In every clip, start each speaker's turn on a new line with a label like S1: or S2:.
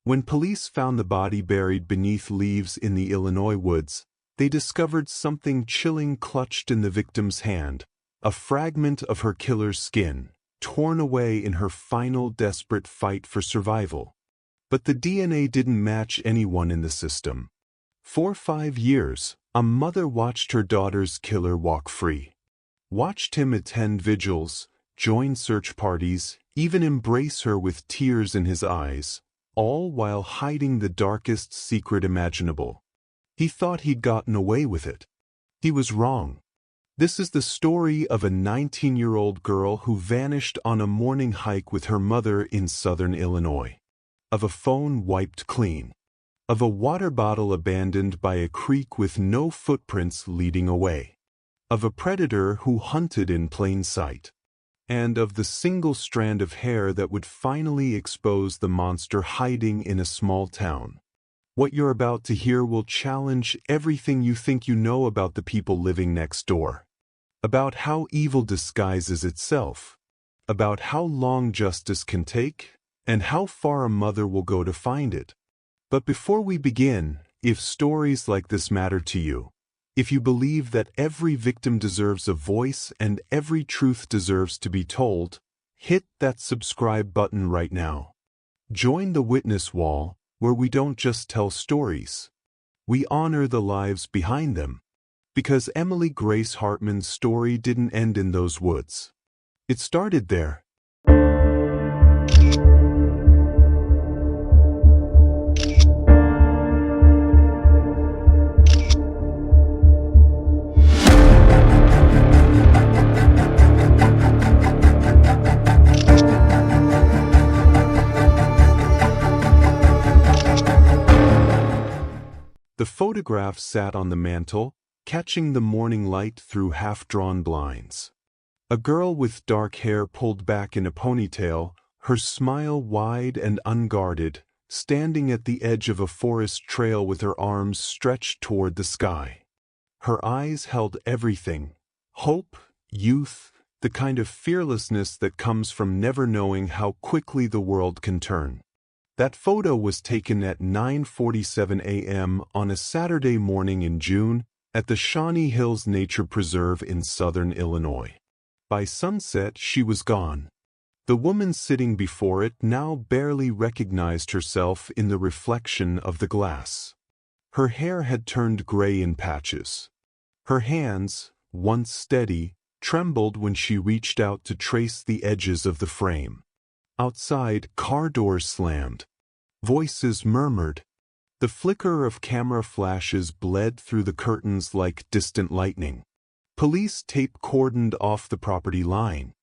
S1: When police found the body buried beneath leaves in the Illinois woods, they discovered something chilling clutched in the victim's hand, a fragment of her killer's skin, torn away in her final desperate fight for survival. But the DNA didn't match anyone in the system. For 5 years, a mother watched her daughter's killer walk free. Watched him attend vigils, join search parties, even embrace her with tears in his eyes, all while hiding the darkest secret imaginable. He thought he'd gotten away with it. He was wrong. This is the story of a 19-year-old girl who vanished on a morning hike with her mother in southern Illinois. Of a phone wiped clean. Of a water bottle abandoned by a creek with no footprints leading away. Of a predator who hunted in plain sight. And of the single strand of hair that would finally expose the monster hiding in a small town. What you're about to hear will challenge everything you think you know about the people living next door. About how evil disguises itself. About how long justice can take, and how far a mother will go to find it. But before we begin, if stories like this matter to you, if you believe that every victim deserves a voice and every truth deserves to be told, hit that subscribe button right now. Join the witness wall, where we don't just tell stories. We honor the lives behind them. Because Emily Grace Hartman's story didn't end in those woods. It started there. The photograph sat on the mantel, catching the morning light through half-drawn blinds. A girl with dark hair pulled back in a ponytail, her smile wide and unguarded, standing at the edge of a forest trail with her arms stretched toward the sky. Her eyes held everything: hope, youth, the kind of fearlessness that comes from never knowing how quickly the world can turn. That photo was taken at 9:47 a.m. on a Saturday morning in June at the Shawnee Hills Nature Preserve in southern Illinois. By sunset, she was gone. The woman sitting before it now barely recognized herself in the reflection of the glass. Her hair had turned gray in patches. Her hands, once steady, trembled when she reached out to trace the edges of the frame. Outside, car doors slammed. Voices murmured. The flicker of camera flashes bled through the curtains like distant lightning. Police tape cordoned off the property line.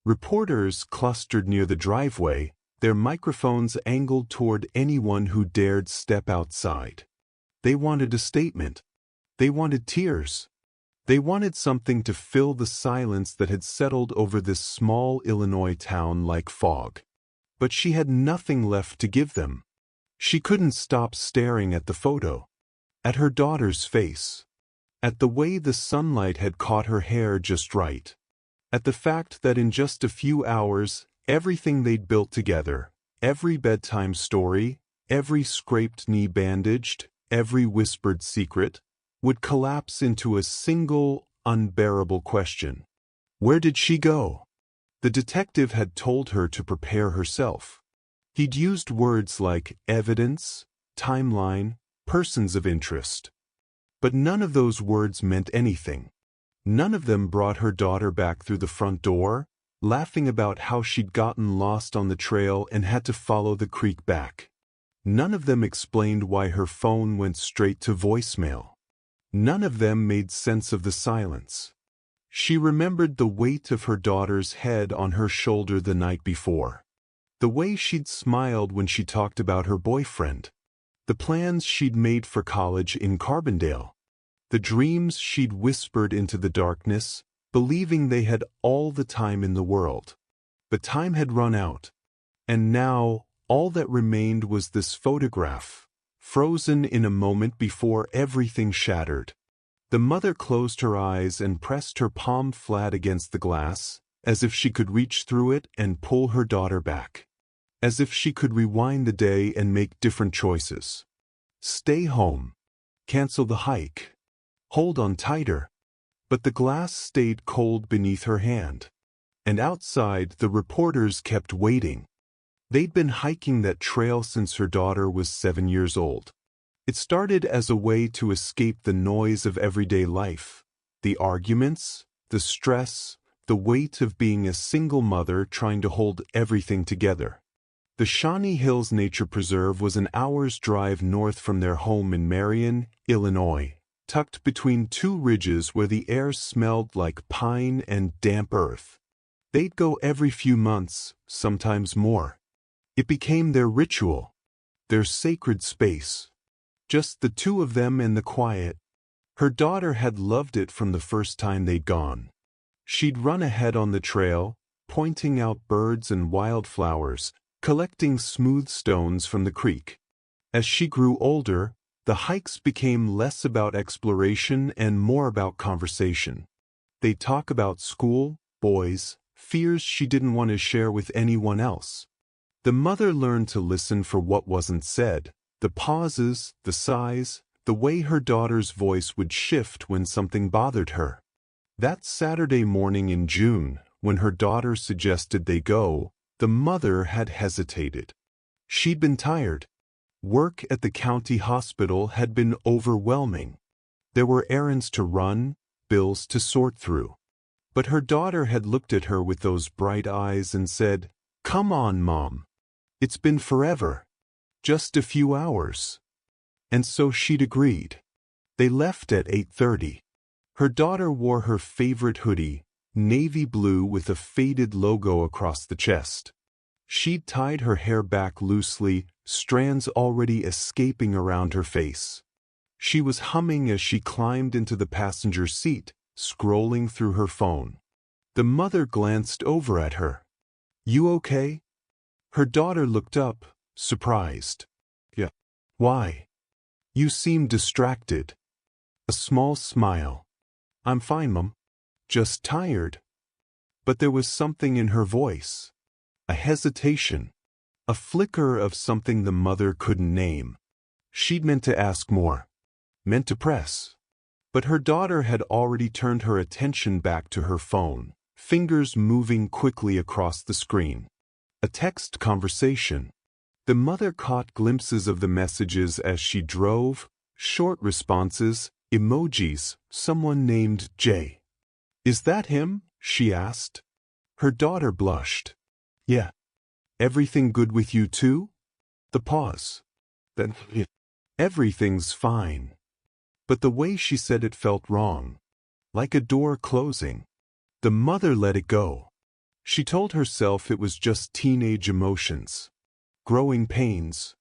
S1: Reporters clustered near the driveway, their microphones angled toward anyone who dared step outside. They wanted a statement. They wanted tears. They wanted something to fill the silence that had settled over this small Illinois town like fog. But she had nothing left to give them. She couldn't stop staring at the photo. At her daughter's face. At the way the sunlight had caught her hair just right. At the fact that in just a few hours, everything they'd built together, every bedtime story, every scraped knee bandaged, every whispered secret, would collapse into a single, unbearable question. Where did she go? The detective had told her to prepare herself. He'd used words like evidence, timeline, persons of interest. But none of those words meant anything. None of them brought her daughter back through the front door, laughing about how she'd gotten lost on the trail and had to follow the creek back. None of them explained why her phone went straight to voicemail. None of them made sense of the silence. She remembered the weight of her daughter's head on her shoulder the night before. The way she'd smiled when she talked about her boyfriend. The plans she'd made for college in Carbondale. The dreams she'd whispered into the darkness, believing they had all the time in the world. But time had run out. And now, all that remained was this photograph, frozen in a moment before everything shattered. The mother closed her eyes and pressed her palm flat against the glass, as if she could reach through it and pull her daughter back. as if she could rewind the day and make different choices. Stay home. Cancel the hike. Hold on tighter. But the glass stayed cold beneath her hand. And outside, the reporters kept waiting. They'd been hiking that trail since her daughter was 7 years old. It started as a way to escape the noise of everyday life, the arguments, the stress, the weight of being a single mother trying to hold everything together. The Shawnee Hills Nature Preserve was an hour's drive north from their home in Marion, Illinois, tucked between two ridges where the air smelled like pine and damp earth. They'd go every few months, sometimes more. It became their ritual, their sacred space. Just the two of them and the quiet. Her daughter had loved it from the first time they'd gone. She'd run ahead on the trail, pointing out birds and wildflowers, collecting smooth stones from the creek. As she grew older, the hikes became less about exploration and more about conversation. They'd talk about school, boys, fears she didn't want to share with anyone else. The mother learned to listen for what wasn't said, the pauses, the sighs, the way her daughter's voice would shift when something bothered her. That Saturday morning in June, when her daughter suggested they go, the mother had hesitated. She'd been tired. Work at the county hospital had been overwhelming. There were errands to run, bills to sort through. But her daughter had looked at her with those bright eyes and said, "Come on, Mom. It's been forever. Just a few hours." And so she'd agreed. They left at 8:30. Her daughter wore her favorite hoodie, navy blue with a faded logo across the chest. She'd tied her hair back loosely, strands already escaping around her face. She was humming as she climbed into the passenger seat, scrolling through her phone. The mother glanced over at her. "You okay?" Her daughter looked up, surprised. "Yeah. Why? You seem distracted." A small smile. "I'm fine, Mom. Just tired." But there was something in her voice. A hesitation. A flicker of something the mother couldn't name. She'd meant to ask more. Meant to press. But her daughter had already turned her attention back to her phone, fingers moving quickly across the screen. A text conversation. The mother caught glimpses of the messages as she drove, short responses, emojis, someone named Jay. "Is that him?" she asked. Her daughter blushed. "Yeah. Everything good with you too?" The pause. Then, "Everything's fine." But the way she said it felt wrong. Like a door closing. The mother let it go. She told herself it was just teenage emotions. Growing pains.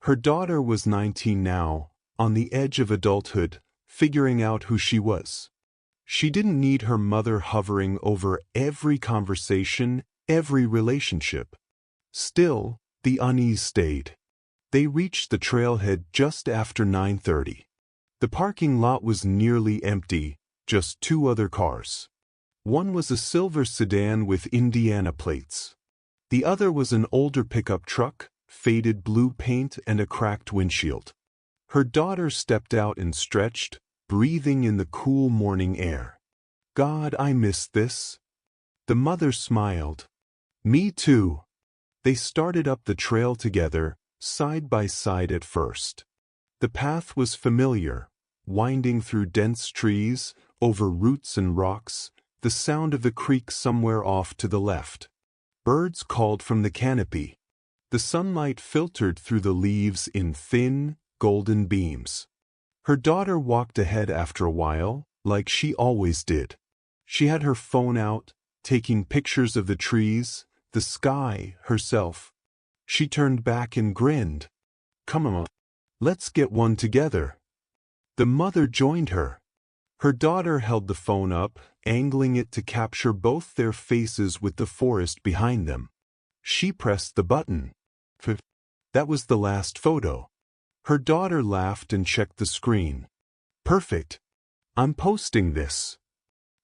S1: Her daughter was 19 now, on the edge of adulthood, figuring out who she was. She didn't need her mother hovering over every conversation, every relationship. Still, the unease stayed. They reached the trailhead just after 9:30. The parking lot was nearly empty, just two other cars. One was a silver sedan with Indiana plates. The other was an older pickup truck, faded blue paint and a cracked windshield. Her daughter stepped out and stretched, breathing in the cool morning air. "God, I miss this." The mother smiled. "Me too." They started up the trail together, side by side at first. The path was familiar, winding through dense trees, over roots and rocks, the sound of the creek somewhere off to the left. Birds called from the canopy. The sunlight filtered through the leaves in thin, golden beams. Her daughter walked ahead after a while, like she always did. She had her phone out, taking pictures of the trees, the sky, herself. She turned back and grinned. "Come on, let's get one together." The mother joined her. Her daughter held the phone up, angling it to capture both their faces with the forest behind them. She pressed the button. That was the last photo. Her daughter laughed and checked the screen. "Perfect. I'm posting this."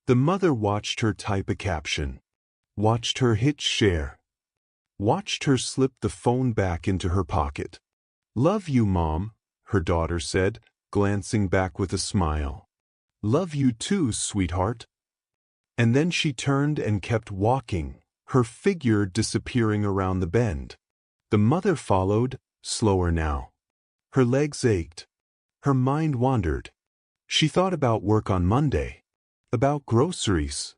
S1: The mother watched her type a caption. Watched her hit share. watched her slip the phone back into her pocket. "Love you, Mom," her daughter said, glancing back with a smile. "Love you too, sweetheart." And then she turned and kept walking, her figure disappearing around the bend. The mother followed, slower now. Her legs ached. Her mind wandered. She thought about work on Monday, about groceries,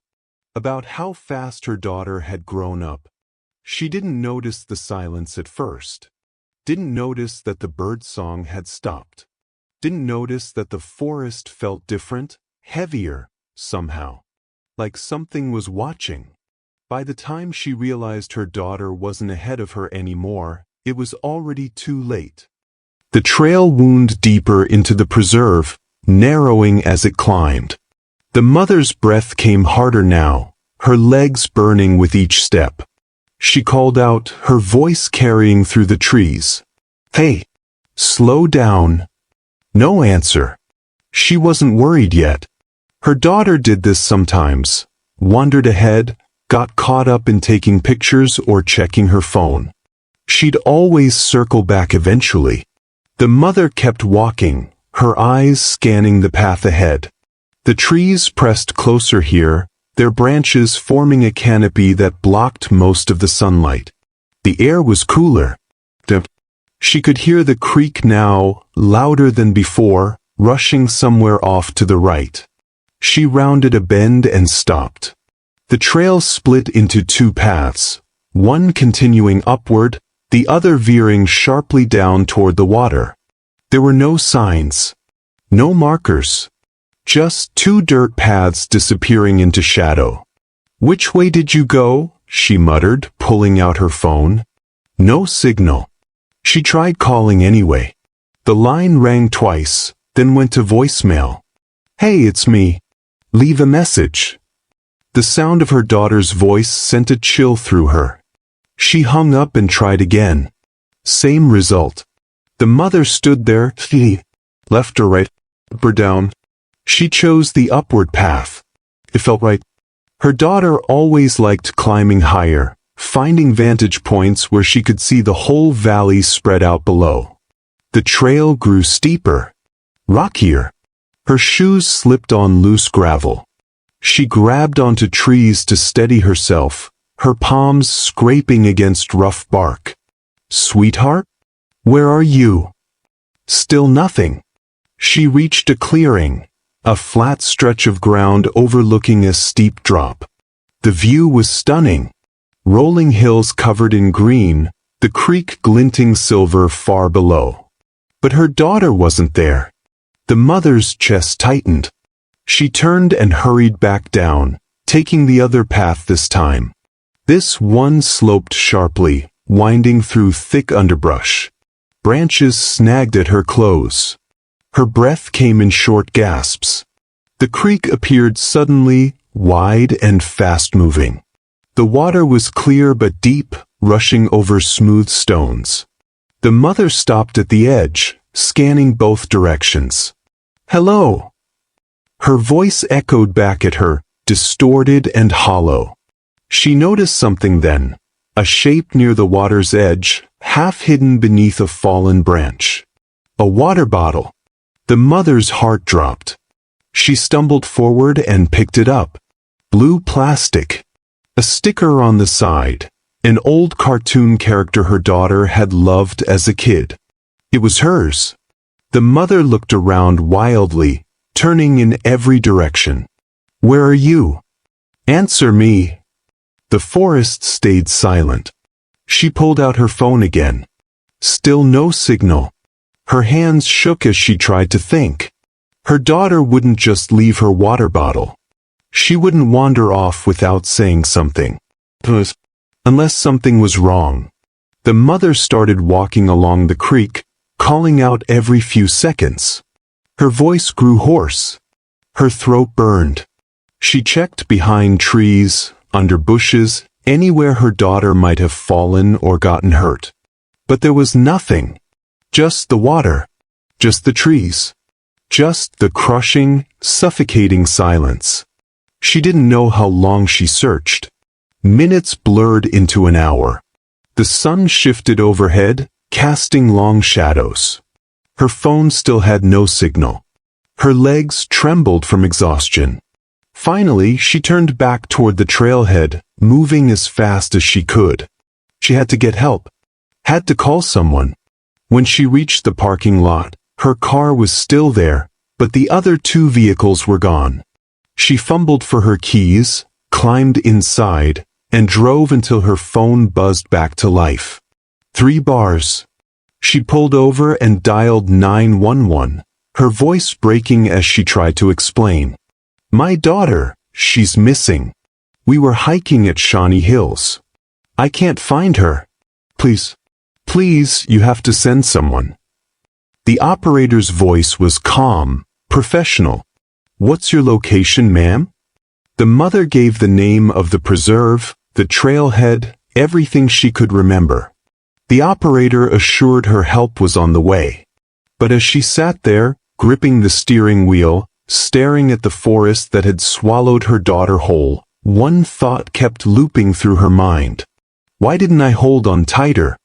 S1: about how fast her daughter had grown up. She didn't notice the silence at first. Didn't notice that the bird song had stopped. Didn't notice that the forest felt different, heavier, somehow. Like something was watching. By the time she realized her daughter wasn't ahead of her anymore, it was already too late. The trail wound deeper into the preserve, narrowing as it climbed. The mother's breath came harder now, her legs burning with each step. She called out, her voice carrying through the trees. "Hey! Slow down." No answer. She wasn't worried yet. Her daughter did this sometimes, wandered ahead, got caught up in taking pictures or checking her phone. She'd always circle back eventually. The mother kept walking, her eyes scanning the path ahead. The trees pressed closer here, their branches forming a canopy that blocked most of the sunlight. The air was cooler. She could hear the creek now, louder than before, rushing somewhere off to the right. She rounded a bend and stopped. The trail split into two paths, one continuing upward, the other veering sharply down toward the water. There were no signs, no markers, just two dirt paths disappearing into shadow. "Which way did you go?" she muttered, pulling out her phone. No signal. She tried calling anyway. The line rang twice, then went to voicemail. "Hey, it's me. Leave a message." The sound of her daughter's voice sent a chill through her. She hung up and tried again. Same result. The mother stood there, left or right, up or down. She chose the upward path. It felt right. Her daughter always liked climbing higher, finding vantage points where she could see the whole valley spread out below. The trail grew steeper, rockier. Her shoes slipped on loose gravel. She grabbed onto trees to steady herself, her palms scraping against rough bark. "Sweetheart? Where are you?" Still nothing. She reached a clearing, a flat stretch of ground overlooking a steep drop. The view was stunning. Rolling hills covered in green, the creek glinting silver far below. But her daughter wasn't there. The mother's chest tightened. She turned and hurried back down, taking the other path this time. This one sloped sharply, winding through thick underbrush. Branches snagged at her clothes. Her breath came in short gasps. The creek appeared suddenly, wide and fast-moving. The water was clear but deep, rushing over smooth stones. The mother stopped at the edge, scanning both directions. "Hello." Her voice echoed back at her, distorted and hollow. She noticed something then, a shape near the water's edge, half hidden beneath a fallen branch. A water bottle. The mother's heart dropped. She stumbled forward and picked it up. Blue plastic. A sticker on the side. An old cartoon character her daughter had loved as a kid. It was hers. The mother looked around wildly, turning in every direction. "Where are you? Answer me." The forest stayed silent. She pulled out her phone again. Still no signal. Her hands shook as she tried to think. Her daughter wouldn't just leave her water bottle. She wouldn't wander off without saying something. Unless something was wrong. The mother started walking along the creek, calling out every few seconds. Her voice grew hoarse. Her throat burned. She checked behind trees, under bushes, anywhere her daughter might have fallen or gotten hurt. But there was nothing. Just the water. Just the trees. Just the crushing, suffocating silence. She didn't know how long she searched. Minutes blurred into an hour. The The sun shifted overhead, casting long shadows. Her phone still had no signal. Her legs trembled from exhaustion. Finally, she turned back toward the trailhead, moving as fast as she could. She had to get help. Had to call someone. When she reached the parking lot, her car was still there, but the other two vehicles were gone. She fumbled for her keys, climbed inside, and drove until her phone buzzed back to life. 3 bars. She pulled over and dialed 911, her voice breaking as she tried to explain. My daughter, she's missing. We were hiking at Shawnee Hills. I can't find her. Please, you have to send someone. The operator's voice was calm, professional. What's your location, ma'am? The mother gave the name of the preserve, the trailhead, everything she could remember. The operator assured her help was on the way. But as she sat there, gripping the steering wheel, staring at the forest that had swallowed her daughter whole, one thought kept looping through her mind. Why didn't I hold on tighter?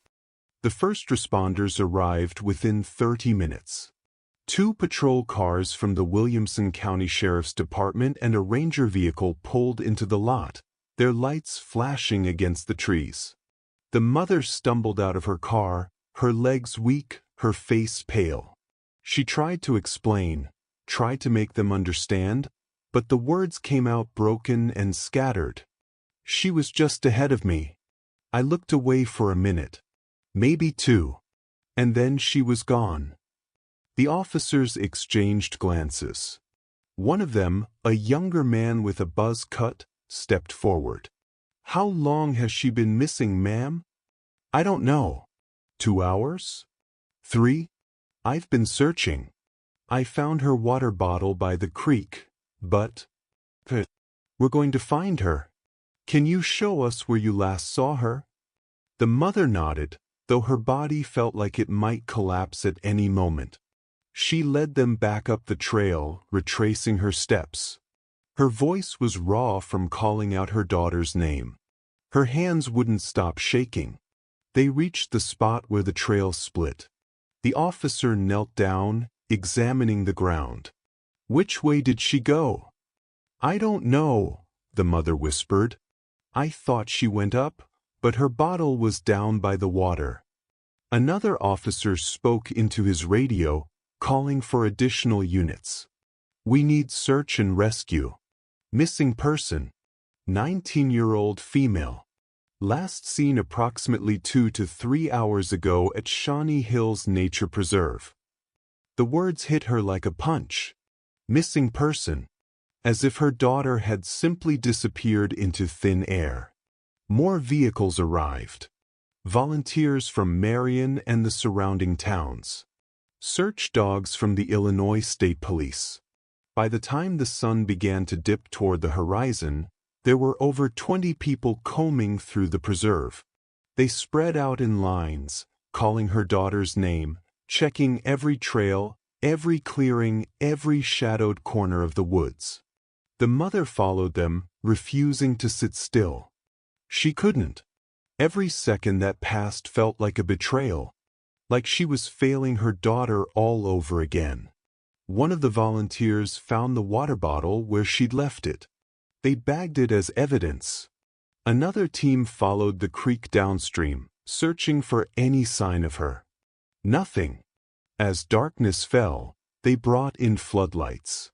S1: The first responders arrived within 30 minutes. 2 patrol cars from the Williamson County Sheriff's Department and a ranger vehicle pulled into the lot, their lights flashing against the trees. The mother stumbled out of her car, her legs weak, her face pale. She tried to explain, tried to make them understand, but the words came out broken and scattered. She was just ahead of me. I looked away for a minute, maybe 2, and then she was gone. The officers exchanged glances. One of them, a younger man with a buzz cut, stepped forward. How long has she been missing, ma'am? I don't know. 2 hours? 3? I've been searching. I found her water bottle by the creek, but we're going to find her. Can you show us where you last saw her? The mother nodded, though her body felt like it might collapse at any moment. She led them back up the trail, retracing her steps. Her voice was raw from calling out her daughter's name. Her hands wouldn't stop shaking. They reached the spot where the trail split. The officer knelt down, examining the ground. Which way did she go? I don't know, the mother whispered. I thought she went up, but her bottle was down by the water. Another officer spoke into his radio, calling for additional units. We need search and rescue. Missing person. 19-year-old female. Last seen approximately 2 to 3 hours ago at Shawnee Hills Nature Preserve. The words hit her like a punch. Missing person. As if her daughter had simply disappeared into thin air. More vehicles arrived. Volunteers from Marion and the surrounding towns. Search dogs from the Illinois State Police. By the time the sun began to dip toward the horizon, there were over 20 people combing through the preserve. They spread out in lines, calling her daughter's name, checking every trail, every clearing, every shadowed corner of the woods. The mother followed them, refusing to sit still. She couldn't. Every second that passed felt like a betrayal, like she was failing her daughter all over again. One of the volunteers found the water bottle where she'd left it. They bagged it as evidence. Another team followed the creek downstream, searching for any sign of her. Nothing. As darkness fell, they brought in floodlights.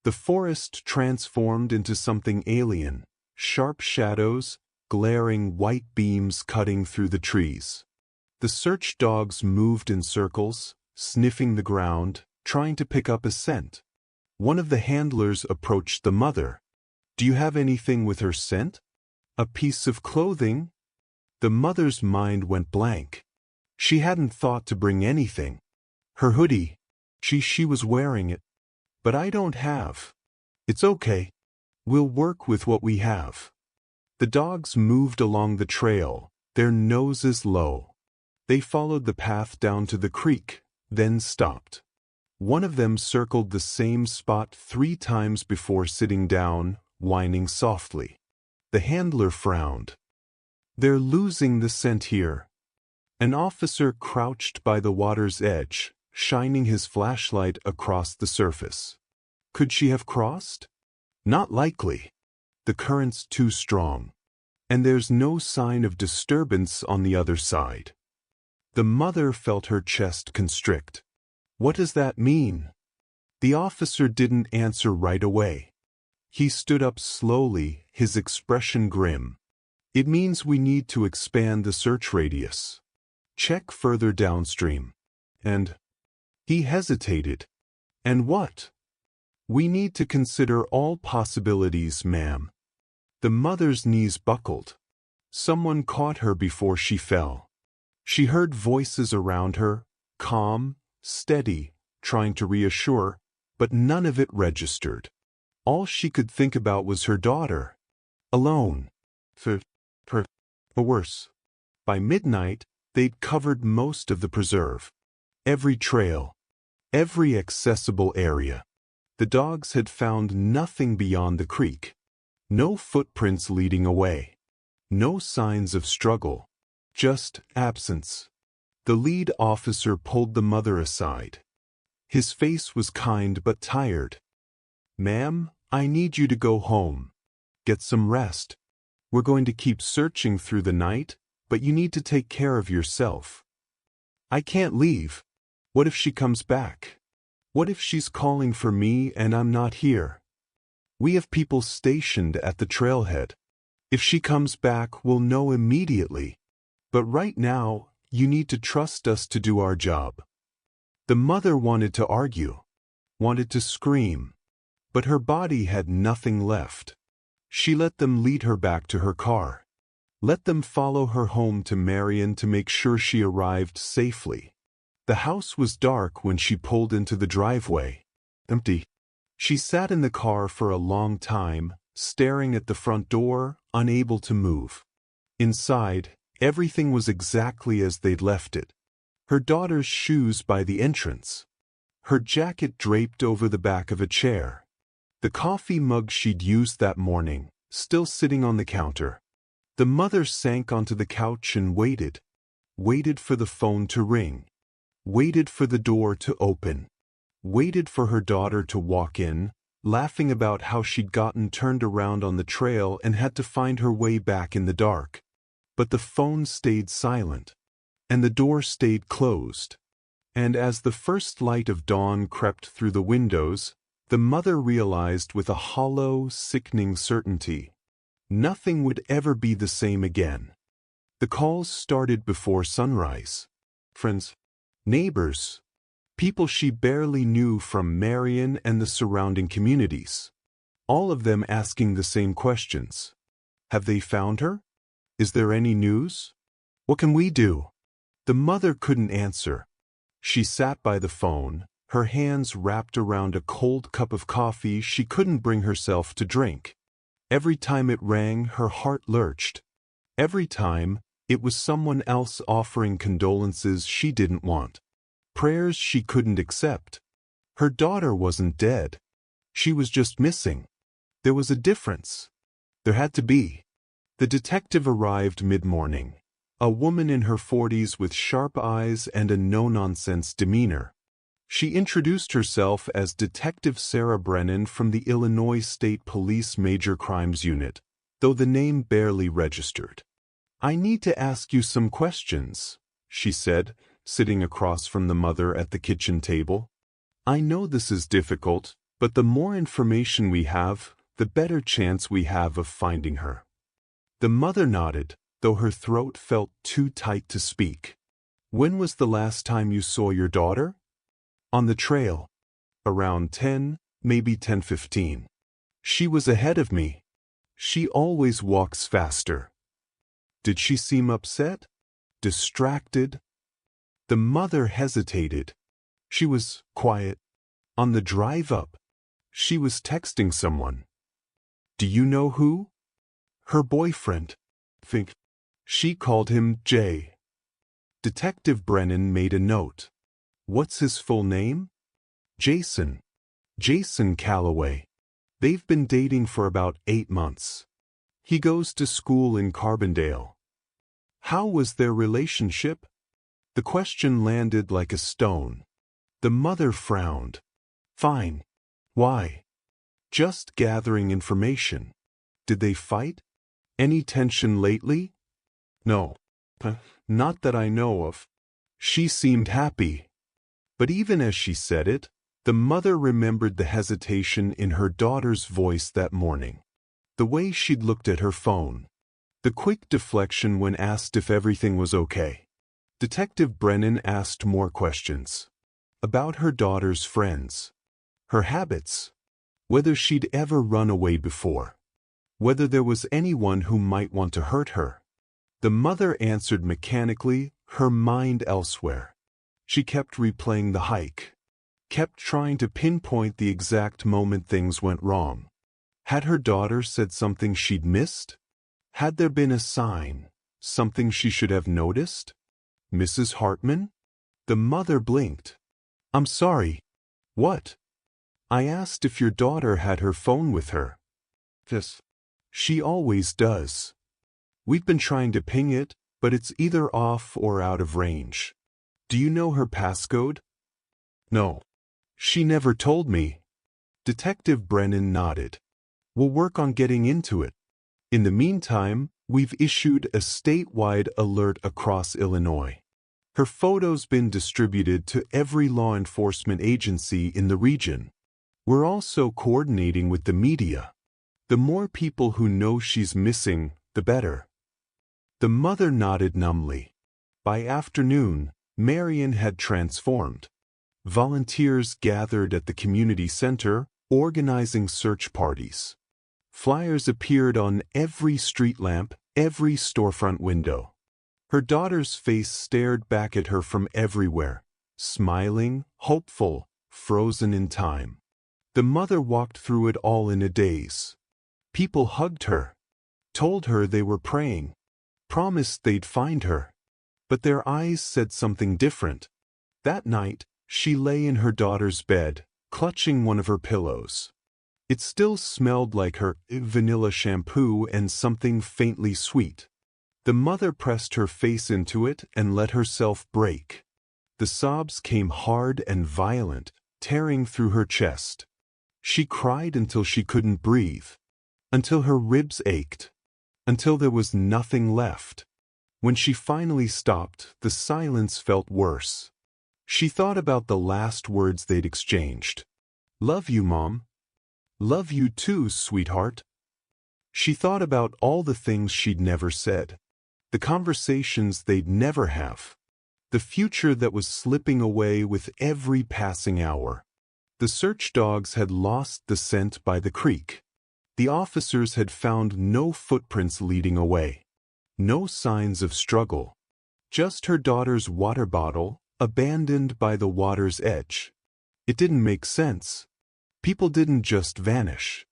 S1: The forest transformed into something alien, sharp shadows, glaring white beams cutting through the trees. The search dogs moved in circles, sniffing the ground, trying to pick up a scent. One of the handlers approached the mother. Do you have anything with her scent? A piece of clothing? The mother's mind went blank. She hadn't thought to bring anything. Her hoodie. She was wearing it. But I don't have. It's okay. We'll work with what we have. The dogs moved along the trail, their noses low. They followed the path down to the creek, then stopped. One of them circled the same spot 3 times before sitting down, whining softly. The handler frowned. They're losing the scent here. An officer crouched by the water's edge, shining his flashlight across the surface. Could she have crossed? Not likely. The current's too strong. And there's no sign of disturbance on the other side. The mother felt her chest constrict. What does that mean? The officer didn't answer right away. He stood up slowly, his expression grim. It means we need to expand the search radius. Check further downstream. And he hesitated. And what? We need to consider all possibilities, ma'am. The mother's knees buckled. Someone caught her before she fell. She heard voices around her, calm, steady, trying to reassure, but none of it registered. All she could think about was her daughter. Alone. Or worse. By midnight, they'd covered most of the preserve. Every trail. Every accessible area. The dogs had found nothing beyond the creek. No footprints leading away. No signs of struggle. Just absence. The lead officer pulled the mother aside. His face was kind but tired. "Ma'am, I need you to go home. Get some rest. We're going to keep searching through the night, but you need to take care of yourself." "I can't leave. What if she comes back? What if she's calling for me and I'm not here? We have people stationed at the trailhead. If she comes back, we'll know immediately. But right now, you need to trust us to do our job." The mother wanted to argue, wanted to scream, but her body had nothing left. She let them lead her back to her car. Let them follow her home to Marion to make sure she arrived safely. The house was dark when she pulled into the driveway. Empty. She sat in the car for a long time, staring at the front door, unable to move. Inside, everything was exactly as they'd left it. Her daughter's shoes by the entrance. Her jacket draped over the back of a chair. The coffee mug she'd used that morning, still sitting on the counter. The mother sank onto the couch and waited. Waited for the phone to ring. Waited for the door to open. Waited for her daughter to walk in, laughing about how she'd gotten turned around on the trail and had to find her way back in the dark. But the phone stayed silent. And the door stayed closed. And as the first light of dawn crept through the windows, the mother realized with a hollow, sickening certainty, nothing would ever be the same again. The calls started before sunrise. Friends, neighbors, people she barely knew from Marion and the surrounding communities. All of them asking the same questions. Have they found her? Is there any news? What can we do? The mother couldn't answer. She sat by the phone, her hands wrapped around a cold cup of coffee she couldn't bring herself to drink. Every time it rang, her heart lurched. Every time, it was someone else offering condolences she didn't want. Prayers she couldn't accept. Her daughter wasn't dead. She was just missing. There was a difference. There had to be. The detective arrived mid-morning. A woman in her 40s with sharp eyes and a no-nonsense demeanor. She introduced herself as Detective Sarah Brennan from the Illinois State Police Major Crimes Unit, though the name barely registered. "I need to ask you some questions," she said, sitting across from the mother at the kitchen table. "I know this is difficult, but the more information we have, the better chance we have of finding her." The mother nodded, though her throat felt too tight to speak. "When was the last time you saw your daughter?" "On the trail. Around 10, maybe 10:15. She was ahead of me. She always walks faster." "Did she seem upset? Distracted?" The mother hesitated. "She was quiet. On the drive up, she was texting someone." "Do you know who?" "Her boyfriend. Think. She called him Jay." Detective Brennan made a note. "What's his full name?" "Jason. Jason Calloway. They've been dating for about 8 months. He goes to school in Carbondale." How was their relationship? The question landed like a stone. The mother frowned. Fine. Why? Just gathering information. Did they fight? Any tension lately? No. Not that I know of. She seemed happy. But even as she said it, the mother remembered the hesitation in her daughter's voice that morning. The way she'd looked at her phone. The quick deflection when asked if everything was okay. Detective Brennan asked more questions. About her daughter's friends. Her habits. Whether she'd ever run away before. Whether there was anyone who might want to hurt her. The mother answered mechanically, her mind elsewhere. She kept replaying the hike. Kept trying to pinpoint the exact moment things went wrong. Had her daughter said something she'd missed? Had there been a sign, something she should have noticed? Mrs. Hartman? The mother blinked. I'm sorry. What? I asked if your daughter had her phone with her. Yes. She always does. We've been trying to ping it, but it's either off or out of range. Do you know her passcode? No. She never told me. Detective Brennan nodded. We'll work on getting into it. In the meantime, we've issued a statewide alert across Illinois. Her photo's been distributed to every law enforcement agency in the region. We're also coordinating with the media. The more people who know she's missing, the better. The mother nodded numbly. By afternoon, Marion had transformed. Volunteers gathered at the community center, organizing search parties. Flyers appeared on every street lamp, every storefront window. Her daughter's face stared back at her from everywhere, smiling, hopeful, frozen in time. The mother walked through it all in a daze. People hugged her, told her they were praying, promised they'd find her. But their eyes said something different. That night, she lay in her daughter's bed, clutching one of her pillows. It still smelled like her vanilla shampoo and something faintly sweet. The mother pressed her face into it and let herself break. The sobs came hard and violent, tearing through her chest. She cried until she couldn't breathe. Until her ribs ached. Until there was nothing left. When she finally stopped, the silence felt worse. She thought about the last words they'd exchanged. Love you, Mom. Love you too, sweetheart. She thought about all the things she'd never said. The conversations they'd never have. The future that was slipping away with every passing hour. The search dogs had lost the scent by the creek. The officers had found no footprints leading away. No signs of struggle. Just her daughter's water bottle, abandoned by the water's edge. It didn't make sense. People didn't just vanish.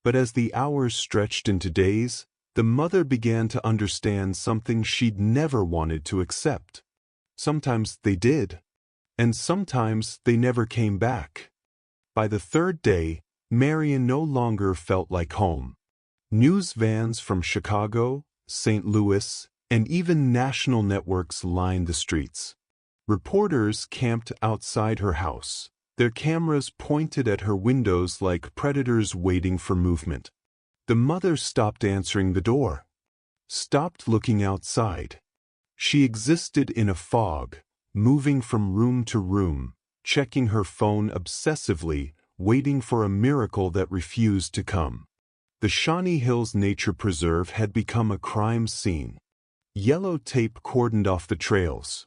S1: But as the hours stretched into days, the mother began to understand something she'd never wanted to accept. Sometimes they did. And sometimes they never came back. By the third day, Marion no longer felt like home. News vans from Chicago, St. Louis, and even national networks lined the streets. Reporters camped outside her house, their cameras pointed at her windows like predators waiting for movement. The mother stopped answering the door. Stopped looking outside. She existed in a fog, moving from room to room, checking her phone obsessively, waiting for a miracle that refused to come. The Shawnee Hills Nature Preserve had become a crime scene. Yellow tape cordoned off the trails.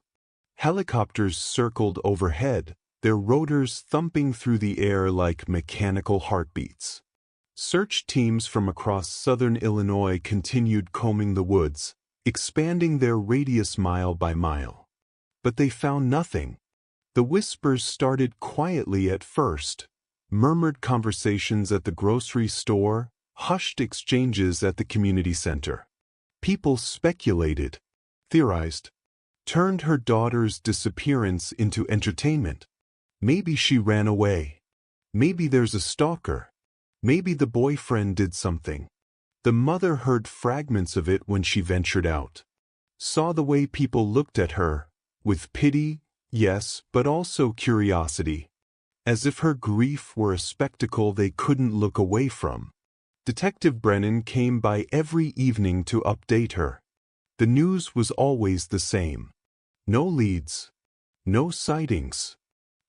S1: Helicopters circled overhead, their rotors thumping through the air like mechanical heartbeats. Search teams from across southern Illinois continued combing the woods, expanding their radius mile by mile. But they found nothing. The whispers started quietly at first. Murmured conversations at the grocery store, hushed exchanges at the community center. People speculated, theorized, turned her daughter's disappearance into entertainment. Maybe she ran away. Maybe there's a stalker. Maybe the boyfriend did something. The mother heard fragments of it when she ventured out. saw the way people looked at her, with pity, yes, but also curiosity, as if her grief were a spectacle they couldn't look away from. Detective Brennan came by every evening to update her. The news was always the same. No leads. No sightings.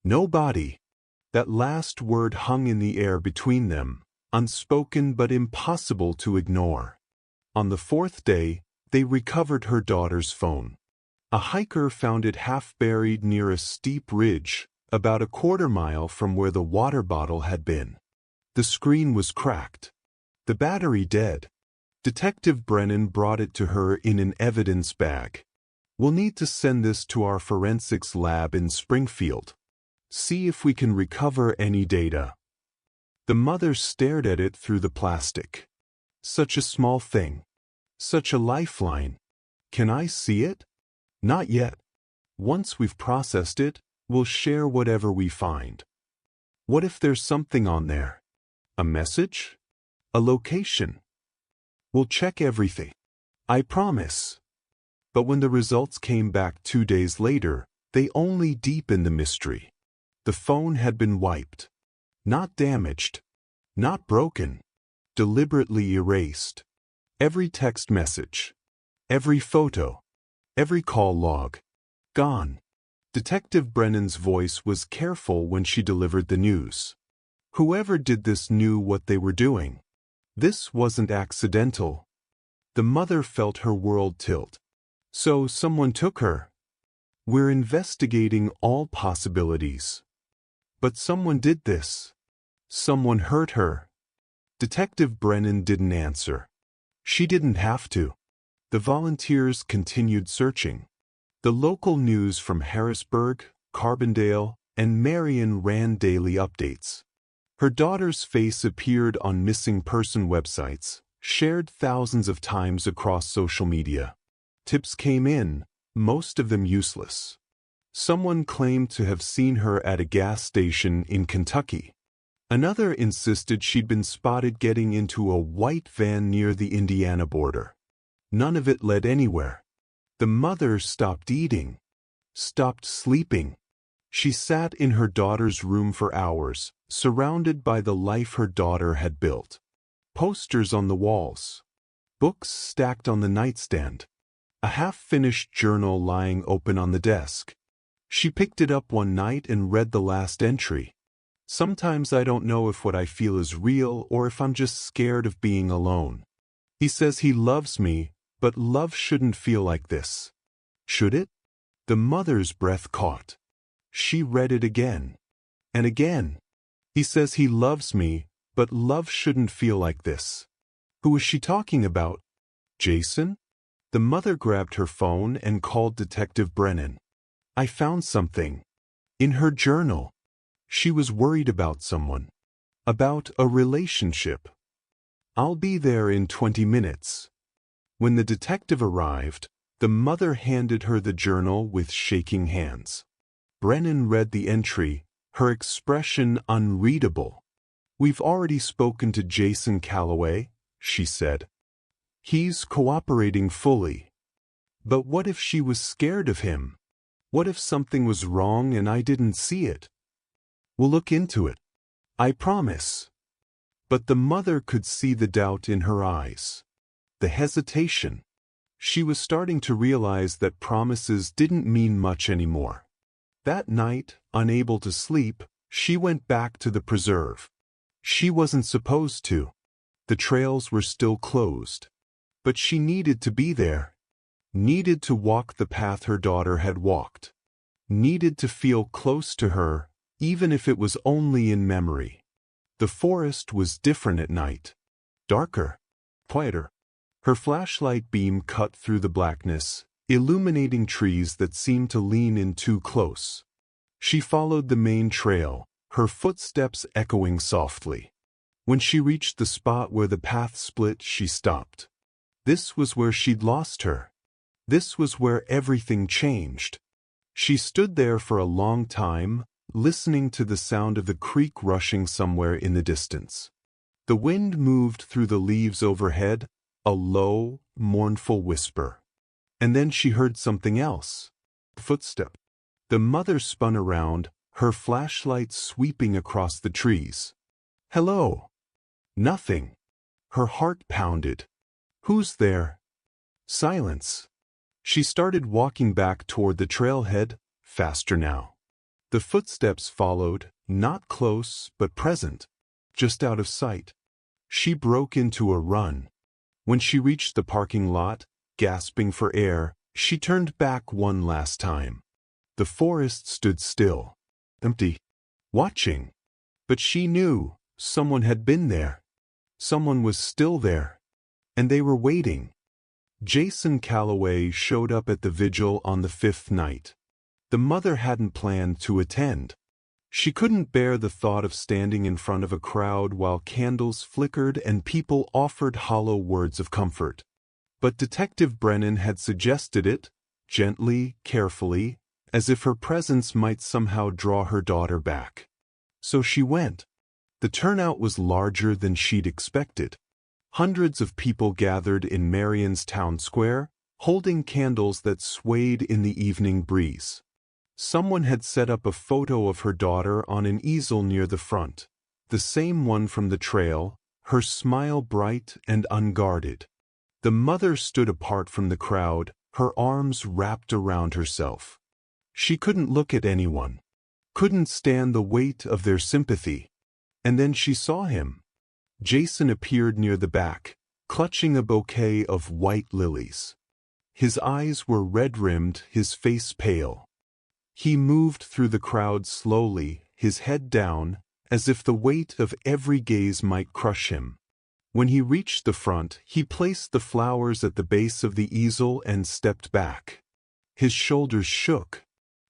S1: No body. That last word hung in the air between them, unspoken but impossible to ignore. On the fourth day, they recovered her daughter's phone. A hiker found it half buried near a steep ridge, about a quarter-mile from where the water bottle had been. The screen was cracked. The battery dead. Detective Brennan brought it to her in an evidence bag. "We'll need to send this to our forensics lab in Springfield. See if we can recover any data." The mother stared at it through the plastic. "Such a small thing. Such a lifeline. Can I see it?" "Not yet. Once we've processed it, we'll share whatever we find." "What if there's something on there? A message? A location?" "We'll check everything. I promise." But when the results came back 2 days later, they only deepened the mystery. The phone had been wiped. Not damaged. Not broken. Deliberately erased. Every text message. Every photo. Every call log. Gone. Detective Brennan's voice was careful when she delivered the news. Whoever did this knew what they were doing. This wasn't accidental. The mother felt her world tilt. "So someone took her. We're investigating all possibilities. But someone did this. Someone hurt her." Detective Brennan didn't answer. She didn't have to. The volunteers continued searching. The local news from Harrisburg, Carbondale, and Marion ran daily updates. Her daughter's face appeared on missing person websites, shared thousands of times across social media. Tips came in, most of them useless. Someone claimed to have seen her at a gas station in Kentucky. Another insisted she'd been spotted getting into a white van near the Indiana border. None of it led anywhere. The mother stopped eating, stopped sleeping. She sat in her daughter's room for hours, surrounded by the life her daughter had built. Posters on the walls. Books stacked on the nightstand. A half-finished journal lying open on the desk. She picked it up one night and read the last entry. "Sometimes I don't know if what I feel is real or if I'm just scared of being alone. He says he loves me, but love shouldn't feel like this. Should it?" The mother's breath caught. She read it again. And again. "He says he loves me, but love shouldn't feel like this." Who was she talking about? Jason? The mother grabbed her phone and called Detective Brennan. "I found something. In her journal." She was worried about someone. About a relationship. "I'll be there in 20 minutes. When the detective arrived, the mother handed her the journal with shaking hands. Brennan read the entry, her expression unreadable. "We've already spoken to Jason Calloway," she said. "He's cooperating fully." But what if she was scared of him? What if something was wrong and I didn't see it? "We'll look into it. I promise." But the mother could see the doubt in her eyes. The hesitation. She was starting to realize that promises didn't mean much anymore. That night, unable to sleep, she went back to the preserve. She wasn't supposed to. The trails were still closed. But she needed to be there. Needed to walk the path her daughter had walked. Needed to feel close to her, even if it was only in memory. The forest was different at night. Darker. Quieter. Her flashlight beam cut through the blackness, illuminating trees that seemed to lean in too close. She followed the main trail, her footsteps echoing softly. When she reached the spot where the path split, she stopped. This was where she'd lost her. This was where everything changed. She stood there for a long time, listening to the sound of the creek rushing somewhere in the distance. The wind moved through the leaves overhead, a low, mournful whisper. And then she heard something else. Footstep. The mother spun around, her flashlight sweeping across the trees. Hello. Nothing. Her heart pounded. Who's there? Silence. She started walking back toward the trailhead, faster now. The footsteps followed, not close but present, just out of sight. She broke into a run. When she reached the parking lot, gasping for air, she turned back one last time. The forest stood still, empty, watching. But she knew someone had been there. Someone was still there. And they were waiting. Jason Calloway showed up at the vigil on the 5th night. The mother hadn't planned to attend. She couldn't bear the thought of standing in front of a crowd while candles flickered and people offered hollow words of comfort. But Detective Brennan had suggested it, gently, carefully, as if her presence might somehow draw her daughter back. So she went. The turnout was larger than she'd expected. Hundreds of people gathered in Marion's town square, holding candles that swayed in the evening breeze. Someone had set up a photo of her daughter on an easel near the front, the same one from the trail, her smile bright and unguarded. The mother stood apart from the crowd, her arms wrapped around herself. She couldn't look at anyone, couldn't stand the weight of their sympathy. And then she saw him. Jason appeared near the back, clutching a bouquet of white lilies. His eyes were red-rimmed, his face pale. He moved through the crowd slowly, his head down, as if the weight of every gaze might crush him. When he reached the front, he placed the flowers at the base of the easel and stepped back. His shoulders shook.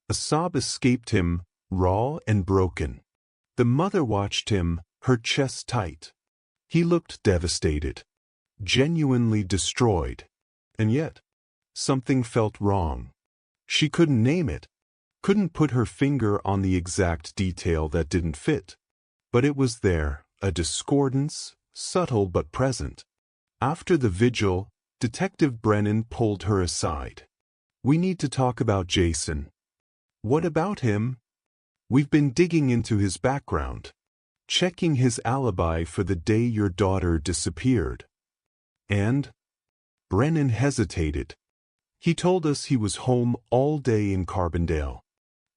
S1: A sob escaped him, raw and broken. The mother watched him, her chest tight. He looked devastated, genuinely destroyed. And yet, something felt wrong. She couldn't name it, couldn't put her finger on the exact detail that didn't fit. But it was there, a discordance, subtle but present. After the vigil, Detective Brennan pulled her aside. We need to talk about Jason. What about him? We've been digging into his background, checking his alibi for the day your daughter disappeared. And? Brennan hesitated. He told us he was home all day in Carbondale.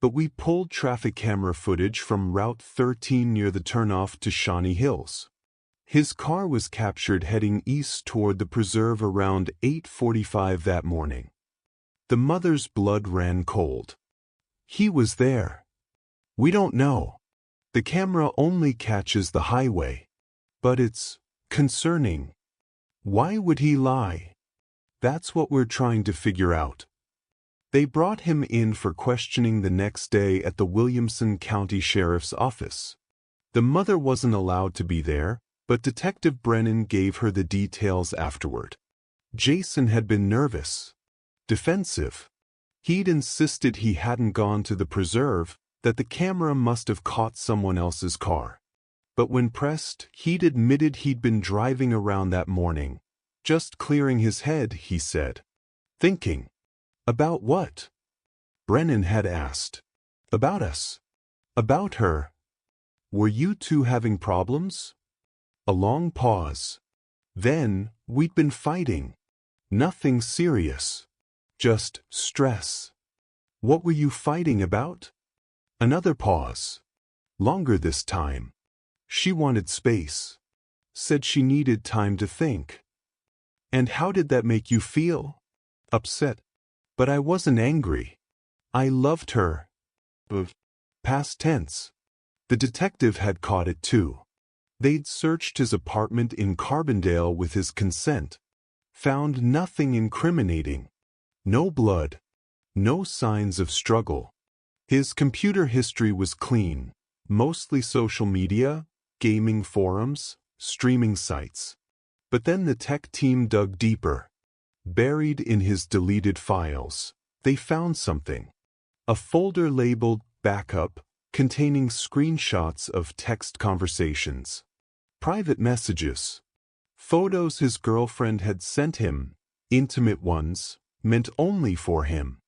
S1: But we pulled traffic camera footage from Route 13 near the turnoff to Shawnee Hills. His car was captured heading east toward the preserve around 8:45 that morning. The mother's blood ran cold. He was there. We don't know. The camera only catches the highway. But it's concerning. Why would he lie? That's what we're trying to figure out. They brought him in for questioning the next day at the Williamson County Sheriff's Office. The mother wasn't allowed to be there, but Detective Brennan gave her the details afterward. Jason had been nervous, defensive. He'd insisted he hadn't gone to the preserve, that the camera must have caught someone else's car. But when pressed, he'd admitted he'd been driving around that morning, just clearing his head, he said. Thinking. About what? Brennan had asked. About us. About her. Were you two having problems? A long pause. Then, we'd been fighting. Nothing serious. Just stress. What were you fighting about? Another pause. Longer this time. She wanted space. Said she needed time to think. And how did that make you feel? Upset. But I wasn't angry. I loved her. Past tense. The detective had caught it too. They'd searched his apartment in Carbondale with his consent. Found nothing incriminating. No blood. No signs of struggle. His computer history was clean, mostly social media, gaming forums, streaming sites. But then the tech team dug deeper. Buried in his deleted files, they found something. A folder labeled Backup, containing screenshots of text conversations. Private messages. Photos his girlfriend had sent him, intimate ones, meant only for him.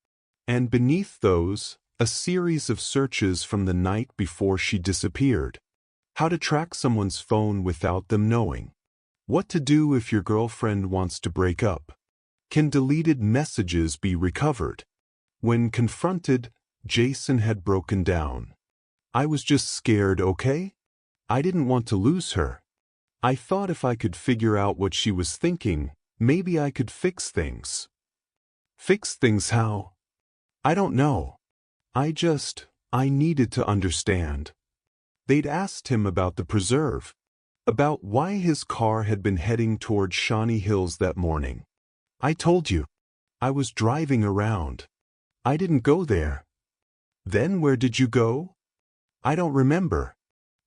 S1: And beneath those, a series of searches from the night before she disappeared. How to track someone's phone without them knowing. What to do if your girlfriend wants to break up. Can deleted messages be recovered? When confronted, Jason had broken down. I was just scared, okay? I didn't want to lose her. I thought if I could figure out what she was thinking, maybe I could fix things. Fix things how? I don't know. I needed to understand. They'd asked him about the preserve, about why his car had been heading toward Shawnee Hills that morning. I told you. I was driving around. I didn't go there. Then where did you go? I don't remember.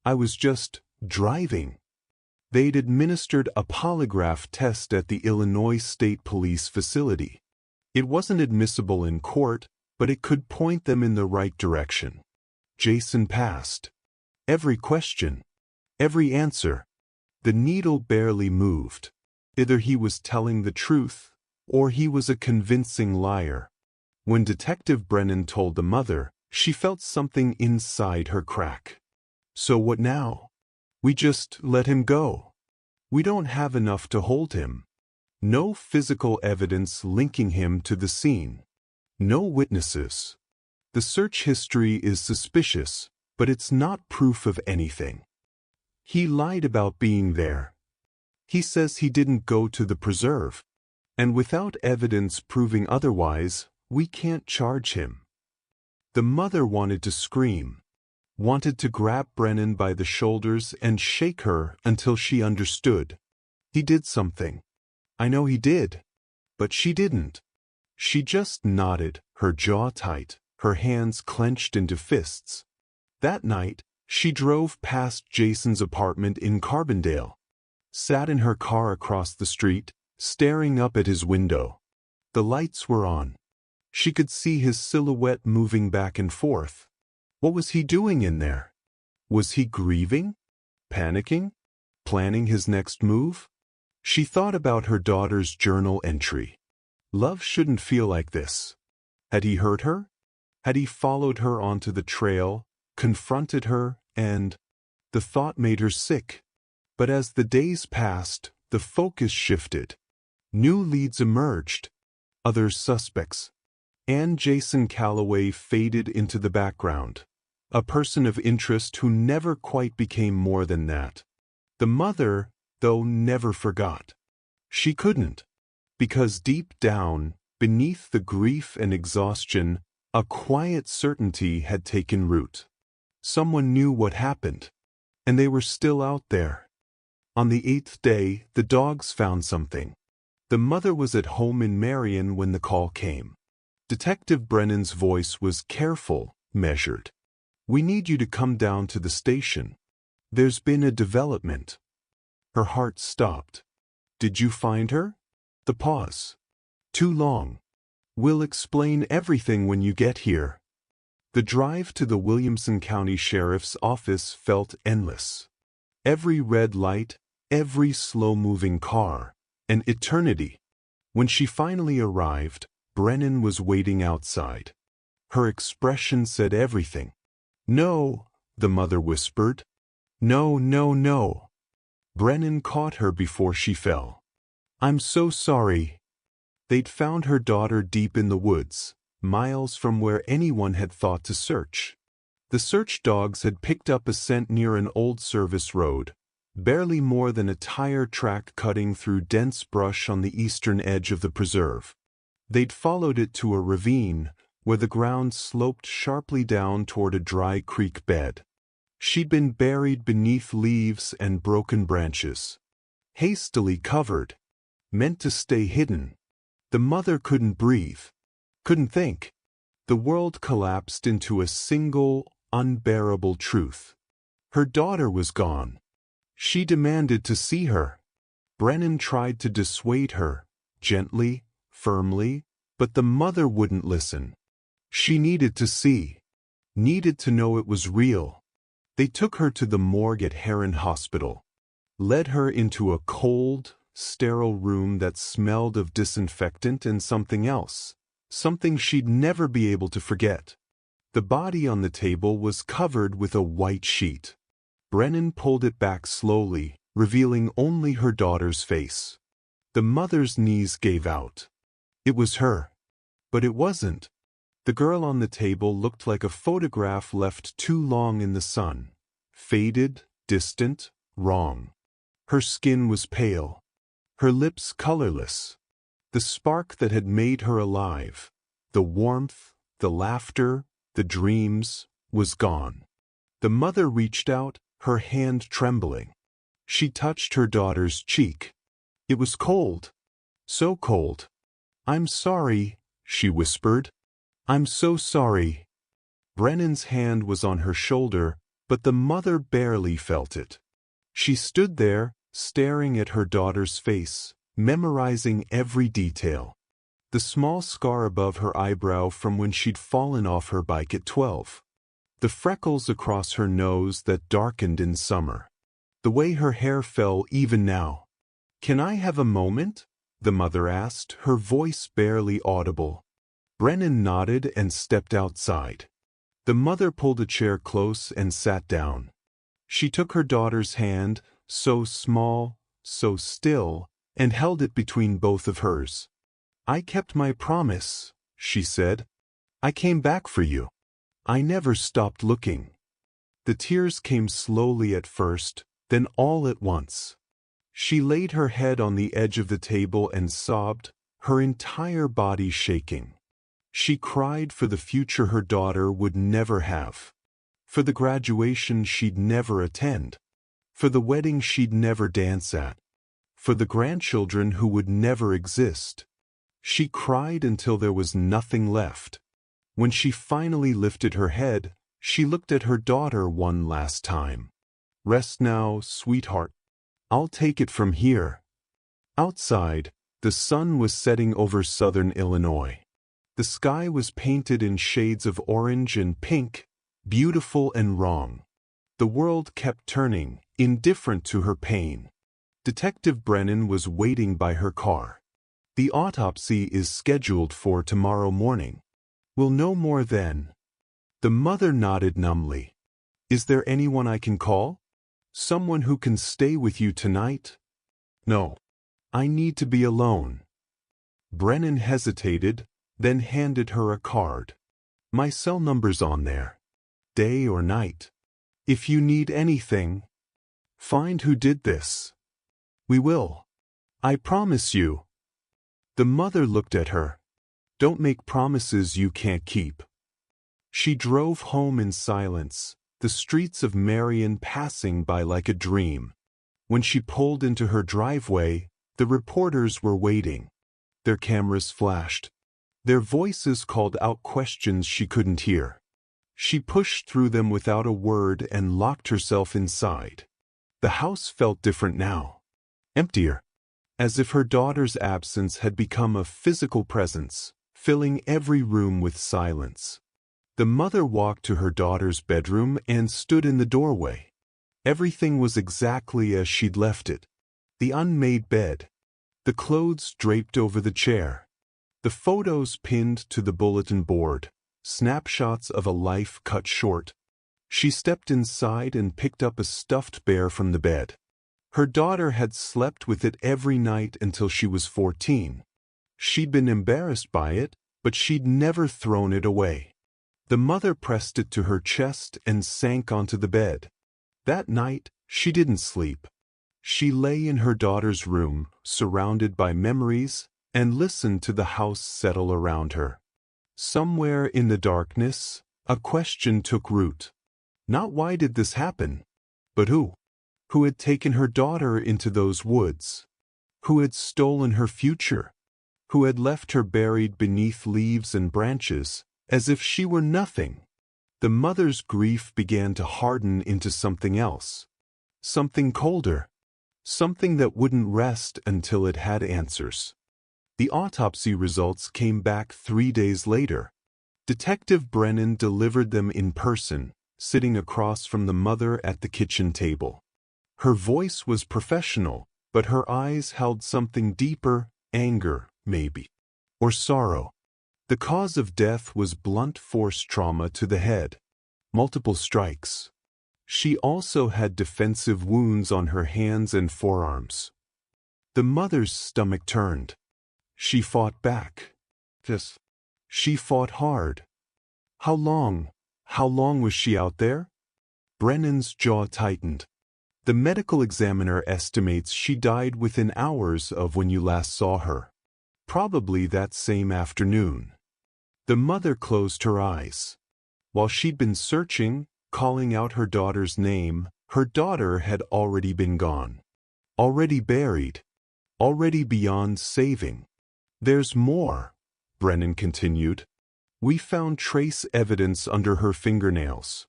S1: I was just driving. They'd administered a polygraph test at the Illinois State Police facility. It wasn't admissible in court, but it could point them in the right direction. Jason passed. Every question, every answer. The needle barely moved. Either he was telling the truth, or he was a convincing liar. When Detective Brennan told the mother, she felt something inside her crack. So what now? We just let him go. We don't have enough to hold him. No physical evidence linking him to the scene. No witnesses. The search history is suspicious, but it's not proof of anything. He lied about being there. He says he didn't go to the preserve. And without evidence proving otherwise, we can't charge him. The mother wanted to scream, wanted to grab Brennan by the shoulders and shake her until she understood. He did something. I know he did. But she didn't. She just nodded, her jaw tight, her hands clenched into fists. That night, she drove past Jason's apartment in Carbondale, sat in her car across the street, staring up at his window. The lights were on. She could see his silhouette moving back and forth. What was he doing in there? Was he grieving? Panicking? Planning his next move? She thought about her daughter's journal entry. Love shouldn't feel like this. Had he hurt her? Had he followed her onto the trail, confronted her, and the thought made her sick. But as the days passed, the focus shifted. New leads emerged. Other suspects. And Jason Calloway faded into the background. A person of interest who never quite became more than that. The mother, though, never forgot. She couldn't. Because deep down, beneath the grief and exhaustion, a quiet certainty had taken root. Someone knew what happened. And they were still out there. On the 8th day, the dogs found something. The mother was at home in Marion when the call came. Detective Brennan's voice was careful, measured. We need you to come down to the station. There's been a development. Her heart stopped. Did you find her? The pause. Too long. We'll explain everything when you get here. The drive to the Williamson County Sheriff's Office felt endless. Every red light, every slow-moving car, an eternity. When she finally arrived, Brennan was waiting outside. Her expression said everything. No, the mother whispered. No, no, no. Brennan caught her before she fell. I'm so sorry. They'd found her daughter deep in the woods, miles from where anyone had thought to search. The search dogs had picked up a scent near an old service road, barely more than a tire track cutting through dense brush on the eastern edge of the preserve. They'd followed it to a ravine, where the ground sloped sharply down toward a dry creek bed. She'd been buried beneath leaves and broken branches. Hastily covered. Meant to stay hidden. The mother couldn't breathe. Couldn't think. The world collapsed into a single, unbearable truth. Her daughter was gone. She demanded to see her. Brennan tried to dissuade her, gently, firmly, but the mother wouldn't listen. She needed to see. Needed to know it was real. They took her to the morgue at Heron Hospital. Led her into a cold, sterile room that smelled of disinfectant and something else, something she'd never be able to forget. The body on the table was covered with a white sheet. Brennan pulled it back slowly, revealing only her daughter's face. The mother's knees gave out. It was her. But it wasn't. The girl on the table looked like a photograph left too long in the sun. Faded, distant, wrong. Her skin was pale. Her lips colorless. The spark that had made her alive, the warmth, the laughter, the dreams, was gone. The mother reached out, her hand trembling. She touched her daughter's cheek. It was cold. So cold. "I'm sorry," she whispered. "I'm so sorry." Brennan's hand was on her shoulder, but the mother barely felt it. She stood there, staring at her daughter's face, memorizing every detail. The small scar above her eyebrow from when she'd fallen off her bike at 12. The freckles across her nose that darkened in summer. The way her hair fell even now. "Can I have a moment?" the mother asked, her voice barely audible. Brennan nodded and stepped outside. The mother pulled a chair close and sat down. She took her daughter's hand, so small, so still, and held it between both of hers. "I kept my promise," she said. "I came back for you. I never stopped looking." The tears came slowly at first, then all at once. She laid her head on the edge of the table and sobbed, her entire body shaking. She cried for the future her daughter would never have. For the graduation she'd never attend. For the wedding she'd never dance at. For the grandchildren who would never exist. She cried until there was nothing left. When she finally lifted her head, she looked at her daughter one last time. "Rest now, sweetheart. I'll take it from here." Outside, the sun was setting over southern Illinois. The sky was painted in shades of orange and pink, beautiful and wrong. The world kept turning, indifferent to her pain. Detective Brennan was waiting by her car. "The autopsy is scheduled for tomorrow morning. We'll know more then." The mother nodded numbly. "Is there anyone I can call? Someone who can stay with you tonight?" "No. I need to be alone." Brennan hesitated, then handed her a card. "My cell number's on there. Day or night. If you need anything, find who did this. We will. I promise you." The mother looked at her. "Don't make promises you can't keep." She drove home in silence, the streets of Marion passing by like a dream. When she pulled into her driveway, the reporters were waiting. Their cameras flashed. Their voices called out questions she couldn't hear. She pushed through them without a word and locked herself inside. The house felt different now. Emptier. As if her daughter's absence had become a physical presence, filling every room with silence. The mother walked to her daughter's bedroom and stood in the doorway. Everything was exactly as she'd left it. The unmade bed. The clothes draped over the chair. The photos pinned to the bulletin board. Snapshots of a life cut short. She stepped inside and picked up a stuffed bear from the bed. Her daughter had slept with it every night until she was 14. She'd been embarrassed by it, but she'd never thrown it away. The mother pressed it to her chest and sank onto the bed. That night, she didn't sleep. She lay in her daughter's room, surrounded by memories, and listened to the house settle around her. Somewhere in the darkness, a question took root. Not why did this happen, but who? Who had taken her daughter into those woods? Who had stolen her future? Who had left her buried beneath leaves and branches, as if she were nothing? The mother's grief began to harden into something else. Something colder. Something that wouldn't rest until it had answers. The autopsy results came back 3 days later. Detective Brennan delivered them in person, sitting across from the mother at the kitchen table. Her voice was professional, but her eyes held something deeper, anger, maybe, or sorrow. The cause of death was blunt force trauma to the head. Multiple strikes. She also had defensive wounds on her hands and forearms. The mother's stomach turned. She fought back. Yes. She fought hard. How long? How long was she out there? Brennan's jaw tightened. The medical examiner estimates she died within hours of when you last saw her. Probably that same afternoon. The mother closed her eyes. While she'd been searching, calling out her daughter's name, her daughter had already been gone. Already buried. Already beyond saving. There's more, Brennan continued. We found trace evidence under her fingernails.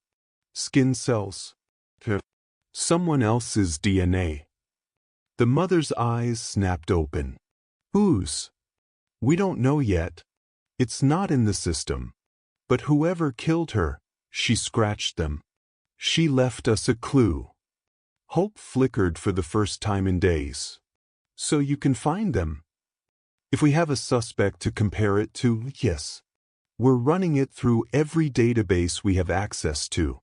S1: Skin cells. Someone else's DNA. The mother's eyes snapped open. Whose? We don't know yet. It's not in the system. But whoever killed her, she scratched them. She left us a clue. Hope flickered for the first time in days. So you can find them. If we have a suspect to compare it to, yes. We're running it through every database we have access to.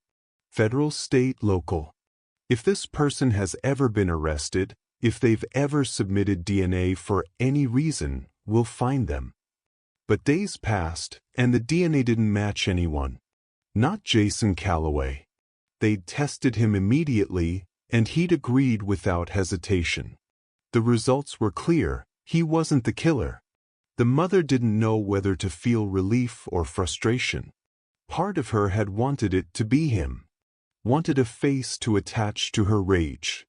S1: Federal, state, local. If this person has ever been arrested, if they've ever submitted DNA for any reason, we'll find them. But days passed, and the DNA didn't match anyone. Not Jason Calloway. They'd tested him immediately, and he'd agreed without hesitation. The results were clear. He wasn't the killer. The mother didn't know whether to feel relief or frustration. Part of her had wanted it to be him. Wanted a face to attach to her rage.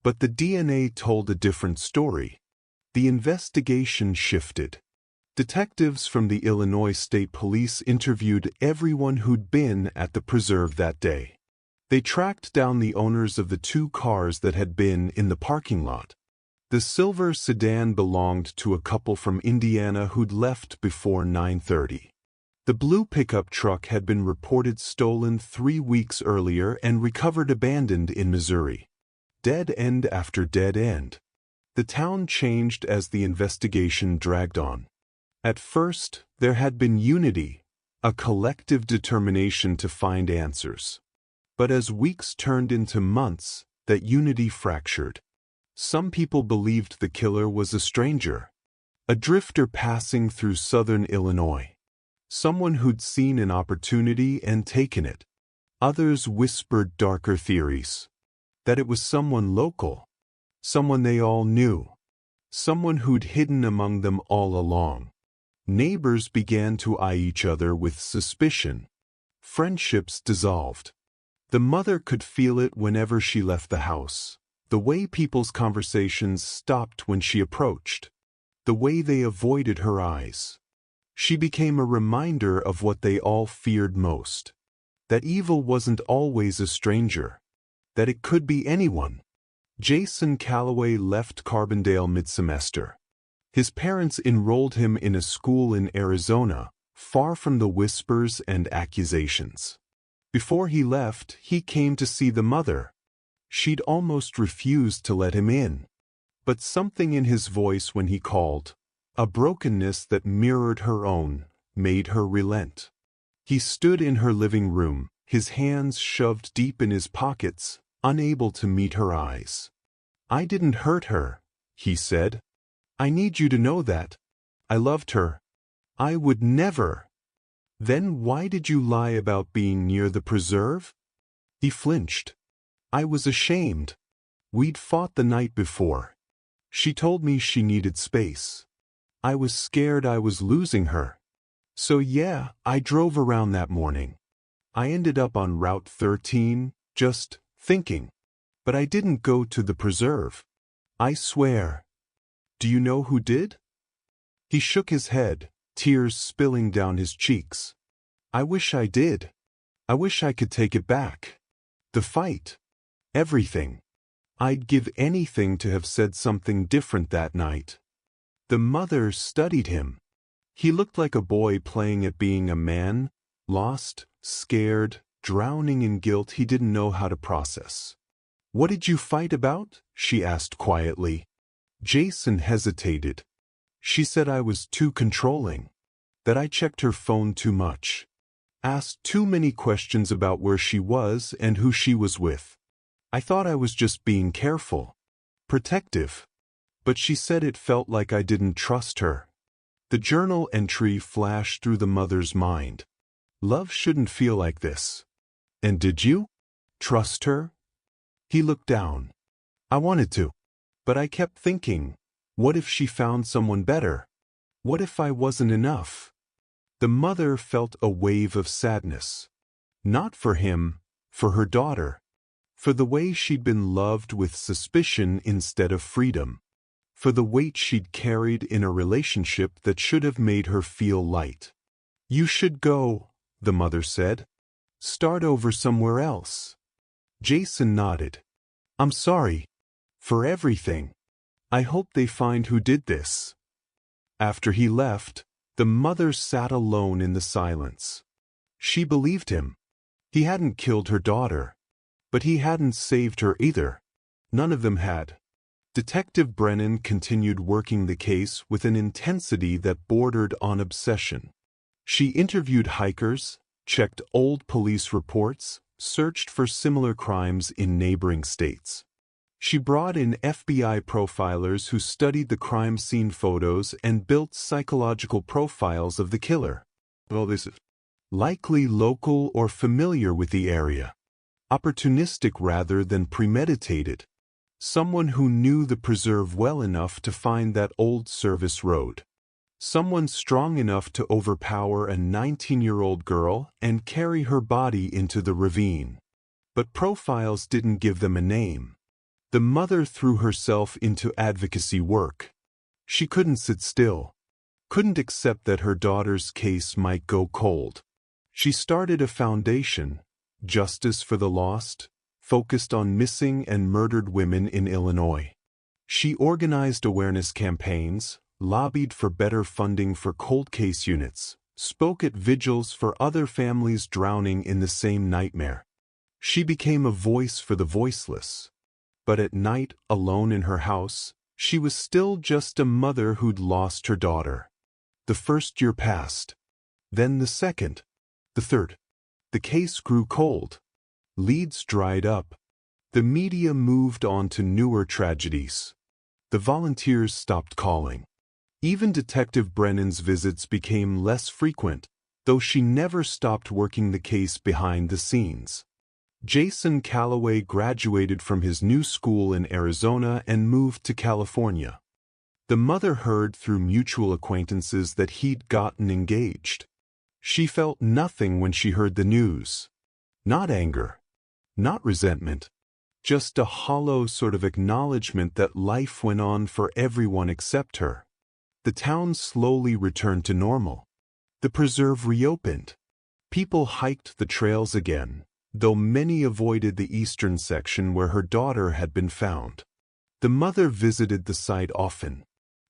S1: But the DNA told a different story. The investigation shifted. Detectives from the Illinois State Police interviewed everyone who'd been at the preserve that day. They tracked down the owners of the two cars that had been in the parking lot. The silver sedan belonged to a couple from Indiana who'd left before 9:30. The blue pickup truck had been reported stolen 3 weeks earlier and recovered abandoned in Missouri. Dead end after dead end. The town changed as the investigation dragged on. At first, there had been unity, a collective determination to find answers. But as weeks turned into months, that unity fractured. Some people believed the killer was a stranger, a drifter passing through southern Illinois. Someone who'd seen an opportunity and taken it. Others whispered darker theories. That it was someone local. Someone they all knew. Someone who'd hidden among them all along. Neighbors began to eye each other with suspicion. Friendships dissolved. The mother could feel it whenever she left the house. The way people's conversations stopped when she approached. The way they avoided her eyes. She became a reminder of what they all feared most. That evil wasn't always a stranger. That it could be anyone. Jason Calloway left Carbondale mid-semester. His parents enrolled him in a school in Arizona, far from the whispers and accusations. Before he left, he came to see the mother. She'd almost refused to let him in. But something in his voice when he called, a brokenness that mirrored her own, made her relent. He stood in her living room, his hands shoved deep in his pockets, unable to meet her eyes. I didn't hurt her, he said. I need you to know that. I loved her. I would never. Then why did you lie about being near the preserve? He flinched. I was ashamed. We'd fought the night before. She told me she needed space. I was scared I was losing her. So yeah, I drove around that morning. I ended up on Route 13, just thinking. But I didn't go to the preserve. I swear. Do you know who did? He shook his head, tears spilling down his cheeks. I wish I did. I wish I could take it back. The fight. Everything. I'd give anything to have said something different that night. The mother studied him. He looked like a boy playing at being a man, lost, scared, drowning in guilt he didn't know how to process. What did you fight about? She asked quietly. Jason hesitated. She said I was too controlling, that I checked her phone too much, asked too many questions about where she was and who she was with. I thought I was just being careful, protective, but she said it felt like I didn't trust her. The journal entry flashed through the mother's mind. Love shouldn't feel like this. And did you trust her? He looked down. I wanted to, but I kept thinking, what if she found someone better? What if I wasn't enough? The mother felt a wave of sadness. Not for him, for her daughter. For the way she'd been loved with suspicion instead of freedom. For the weight she'd carried in a relationship that should have made her feel light. You should go, the mother said. Start over somewhere else. Jason nodded. I'm sorry. For everything. I hope they find who did this. After he left, the mother sat alone in the silence. She believed him. He hadn't killed her daughter. But he hadn't saved her either. None of them had. Detective Brennan continued working the case with an intensity that bordered on obsession. She interviewed hikers, checked old police reports, searched for similar crimes in neighboring states. She brought in FBI profilers who studied the crime scene photos and built psychological profiles of the killer. Well, this is likely local or familiar with the area. Opportunistic rather than premeditated. Someone who knew the preserve well enough to find that old service road. Someone strong enough to overpower a 19-year-old girl and carry her body into the ravine. But profiles didn't give them a name. The mother threw herself into advocacy work. She couldn't sit still. Couldn't accept that her daughter's case might go cold. She started a foundation, Justice for the Lost, focused on missing and murdered women in Illinois. She organized awareness campaigns, lobbied for better funding for cold case units, spoke at vigils for other families drowning in the same nightmare. She became a voice for the voiceless. But at night, alone in her house, she was still just a mother who'd lost her daughter. The first year passed. Then the second. The third. The case grew cold. Leads dried up. The media moved on to newer tragedies. The volunteers stopped calling. Even Detective Brennan's visits became less frequent, though she never stopped working the case behind the scenes. Jason Calloway graduated from his new school in Arizona and moved to California. The mother heard through mutual acquaintances that he'd gotten engaged. She felt nothing when she heard the news. Not anger. Not resentment. Just a hollow sort of acknowledgement that life went on for everyone except her. The town slowly returned to normal. The preserve reopened. People hiked the trails again, though many avoided the eastern section where her daughter had been found. The mother visited the site often.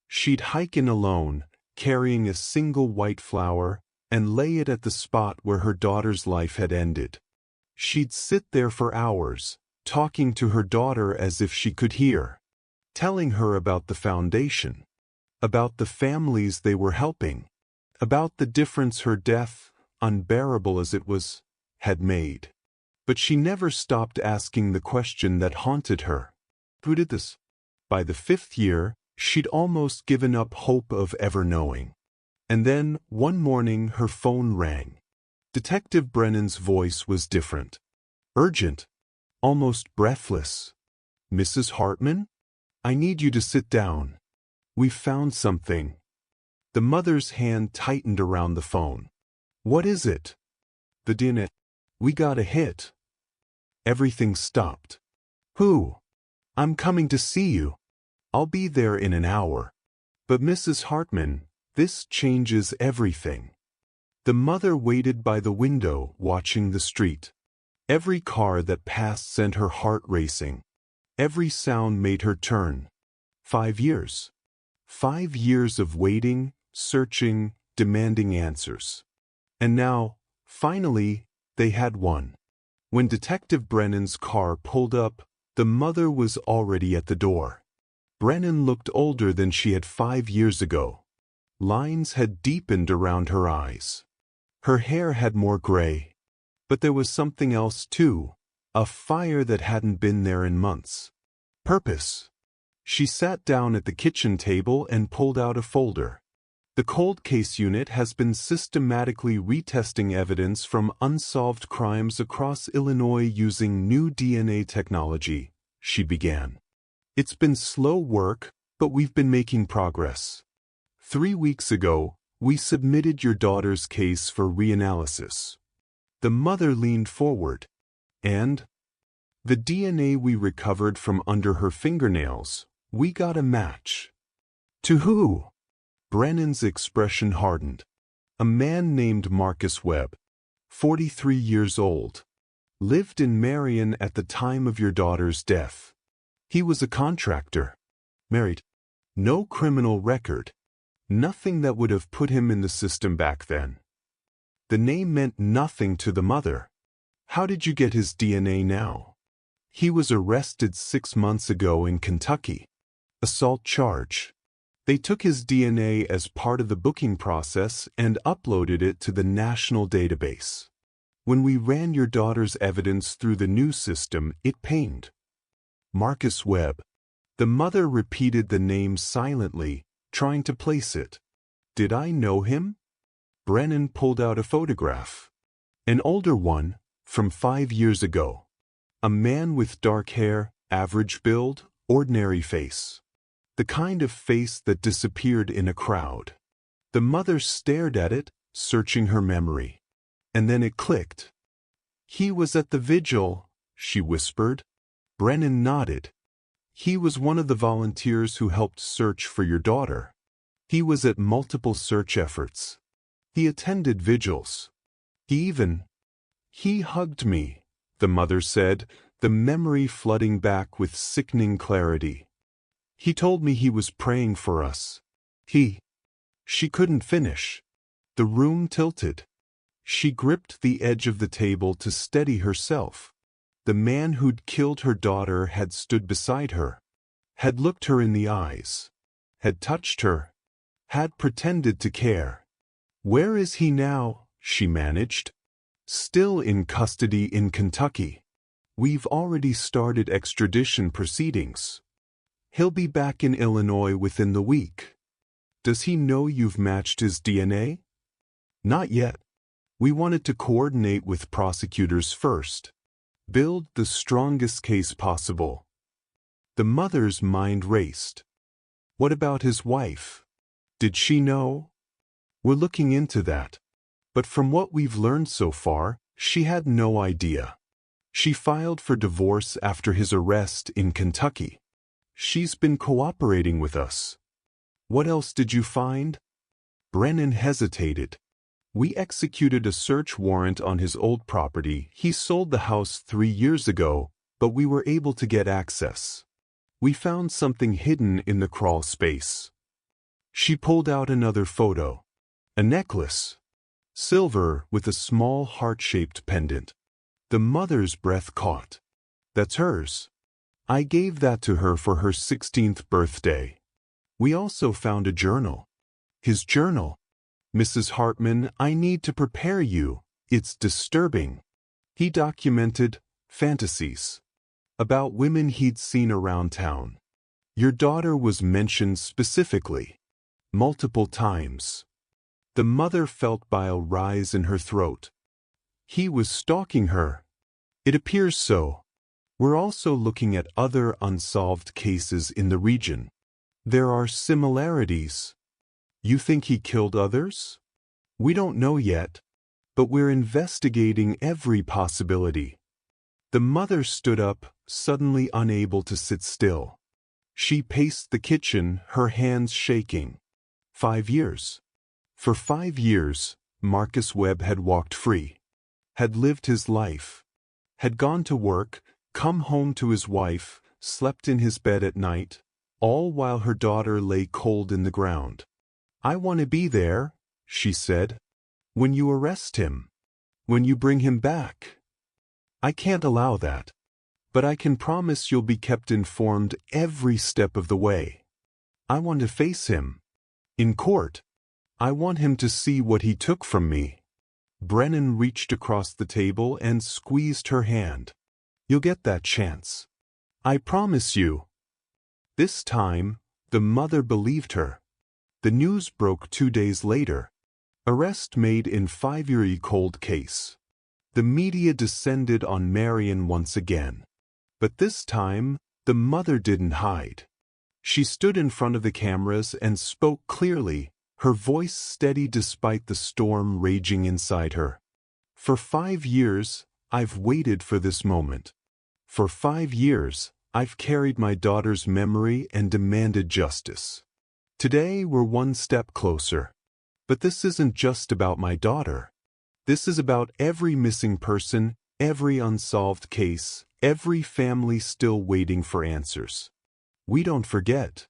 S1: She'd hike in alone, carrying a single white flower, and lay it at the spot where her daughter's life had ended. She'd sit there for hours, talking to her daughter as if she could hear, telling her about the foundation, about the families they were helping, about the difference her death, unbearable as it was, had made. But she never stopped asking the question that haunted her. Who did this? By the 5th year, she'd almost given up hope of ever knowing. And then, one morning, her phone rang. Detective Brennan's voice was different. Urgent. Almost breathless. Mrs. Hartman? I need you to sit down. We've found something. The mother's hand tightened around the phone. What is it? The DNA. We got a hit. Everything stopped. Who? I'm coming to see you. I'll be there in an hour. But Mrs. Hartman, this changes everything. The mother waited by the window, watching the street. Every car that passed sent her heart racing. Every sound made her turn. 5 years. 5 years of waiting, searching, demanding answers. And now, finally, they had one. When Detective Brennan's car pulled up, the mother was already at the door. Brennan looked older than she had 5 years ago. Lines had deepened around her eyes. Her hair had more gray. But there was something else too, a fire that hadn't been there in months. Purpose. She sat down at the kitchen table and pulled out a folder. The cold case unit has been systematically retesting evidence from unsolved crimes across Illinois using new DNA technology, she began. It's been slow work, but we've been making progress. 3 weeks ago, we submitted your daughter's case for reanalysis. The mother leaned forward, and the DNA we recovered from under her fingernails, we got a match. To who? Brennan's expression hardened. A man named Marcus Webb, 43 years old, lived in Marion at the time of your daughter's death. He was a contractor, married, no criminal record, nothing that would have put him in the system back then. The name meant nothing to the mother. How did you get his DNA now? He was arrested 6 months ago in Kentucky. Assault charge. They took his DNA as part of the booking process and uploaded it to the national database. When we ran your daughter's evidence through the new system, it pinged. Marcus Webb. The mother repeated the name silently, trying to place it. Did I know him? Brennan pulled out a photograph. An older one, from 5 years ago. A man with dark hair, average build, ordinary face. The kind of face that disappeared in a crowd. The mother stared at it, searching her memory. And then it clicked. He was at the vigil, she whispered. Brennan nodded. He was one of the volunteers who helped search for your daughter. He was at multiple search efforts. He attended vigils. He hugged me, the mother said, the memory flooding back with sickening clarity. He told me he was praying for us. She couldn't finish. The room tilted. She gripped the edge of the table to steady herself. The man who'd killed her daughter had stood beside her, had looked her in the eyes, had touched her, had pretended to care. Where is he now? She managed. Still in custody in Kentucky. We've already started extradition proceedings. He'll be back in Illinois within the week. Does he know you've matched his DNA? Not yet. We wanted to coordinate with prosecutors first. Build the strongest case possible. The mother's mind raced. What about his wife? Did she know? We're looking into that. But from what we've learned so far, she had no idea. She filed for divorce after his arrest in Kentucky. She's been cooperating with us. What else did you find? Brennan hesitated. We executed a search warrant on his old property. He sold the house 3 years ago, but we were able to get access. We found something hidden in the crawl space. She pulled out another photo. A necklace. Silver with a small heart-shaped pendant. The mother's breath caught. That's hers. I gave that to her for her 16th birthday. We also found a journal. His journal. Mrs. Hartman, I need to prepare you. It's disturbing. He documented fantasies about women he'd seen around town. Your daughter was mentioned specifically, multiple times. The mother felt bile rise in her throat. He was stalking her. It appears so. We're also looking at other unsolved cases in the region. There are similarities. You think he killed others? We don't know yet, but we're investigating every possibility. The mother stood up, suddenly unable to sit still. She paced the kitchen, her hands shaking. 5 years. For 5 years, Marcus Webb had walked free, had lived his life, had gone to work, come home to his wife, slept in his bed at night, all while her daughter lay cold in the ground. I want to be there, she said, when you arrest him, when you bring him back. I can't allow that. but I can promise you'll be kept informed every step of the way. I want to face him. In court. I want him to see what he took from me." Brennan reached across the table and squeezed her hand. "You'll get that chance. I promise you." This time, the mother believed her. The news broke 2 days later. Arrest made in 5-year cold case. The media descended on Marion once again. But this time, the mother didn't hide. She stood in front of the cameras and spoke clearly, her voice steady despite the storm raging inside her. "For 5 years, I've waited for this moment. For 5 years, I've carried my daughter's memory and demanded justice. Today we're one step closer. But this isn't just about my daughter. This is about every missing person, every unsolved case, every family still waiting for answers. We don't forget.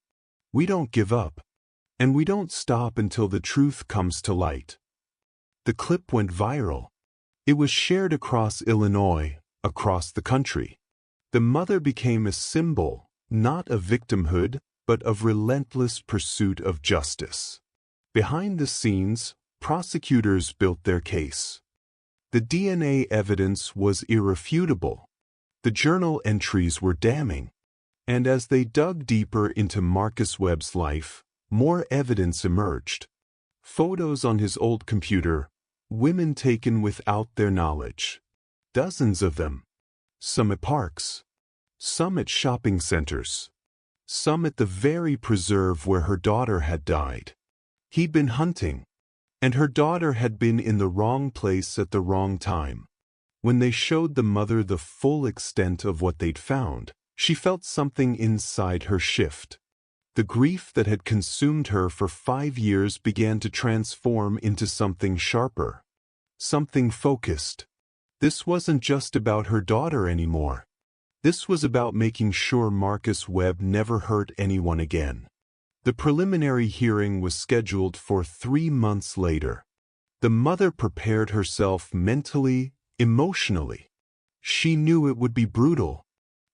S1: We don't give up. And we don't stop until the truth comes to light." The clip went viral. It was shared across Illinois, across the country. The mother became a symbol, not of victimhood, but of relentless pursuit of justice. Behind the scenes, prosecutors built their case. The DNA evidence was irrefutable. The journal entries were damning. And as they dug deeper into Marcus Webb's life, more evidence emerged. Photos on his old computer, women taken without their knowledge. Dozens of them. Some at parks. Some at shopping centers. Some at the very preserve where her daughter had died. He'd been hunting, and her daughter had been in the wrong place at the wrong time. When they showed the mother the full extent of what they'd found, she felt something inside her shift. The grief that had consumed her for 5 years began to transform into something sharper. Something focused. This wasn't just about her daughter anymore. This was about making sure Marcus Webb never hurt anyone again. The preliminary hearing was scheduled for 3 months later. The mother prepared herself mentally, emotionally. She knew it would be brutal.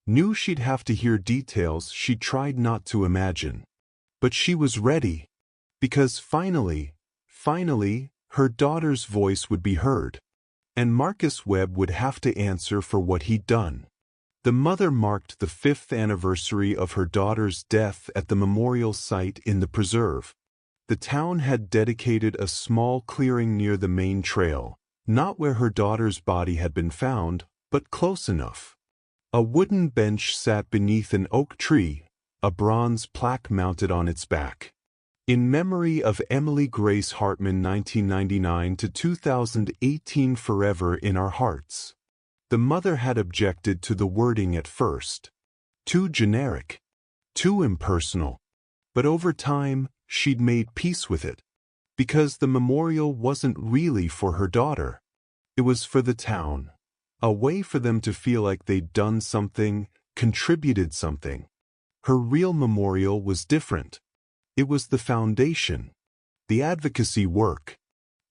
S1: Knew she'd have to hear details she tried not to imagine. But she was ready. Because finally, her daughter's voice would be heard. And Marcus Webb would have to answer for what he'd done. The mother marked the 5th anniversary of her daughter's death at the memorial site in the preserve. The town had dedicated a small clearing near the main trail, not where her daughter's body had been found, but close enough. A wooden bench sat beneath an oak tree, a bronze plaque mounted on its back. In memory of Emily Grace Hartman, 1999 to 2018, forever in our hearts. The mother had objected to the wording at first. Too generic. Too impersonal. But over time, she'd made peace with it. Because the memorial wasn't really for her daughter. It was for the town. A way for them to feel like they'd done something, contributed something. Her real memorial was different. It was the foundation. The advocacy work.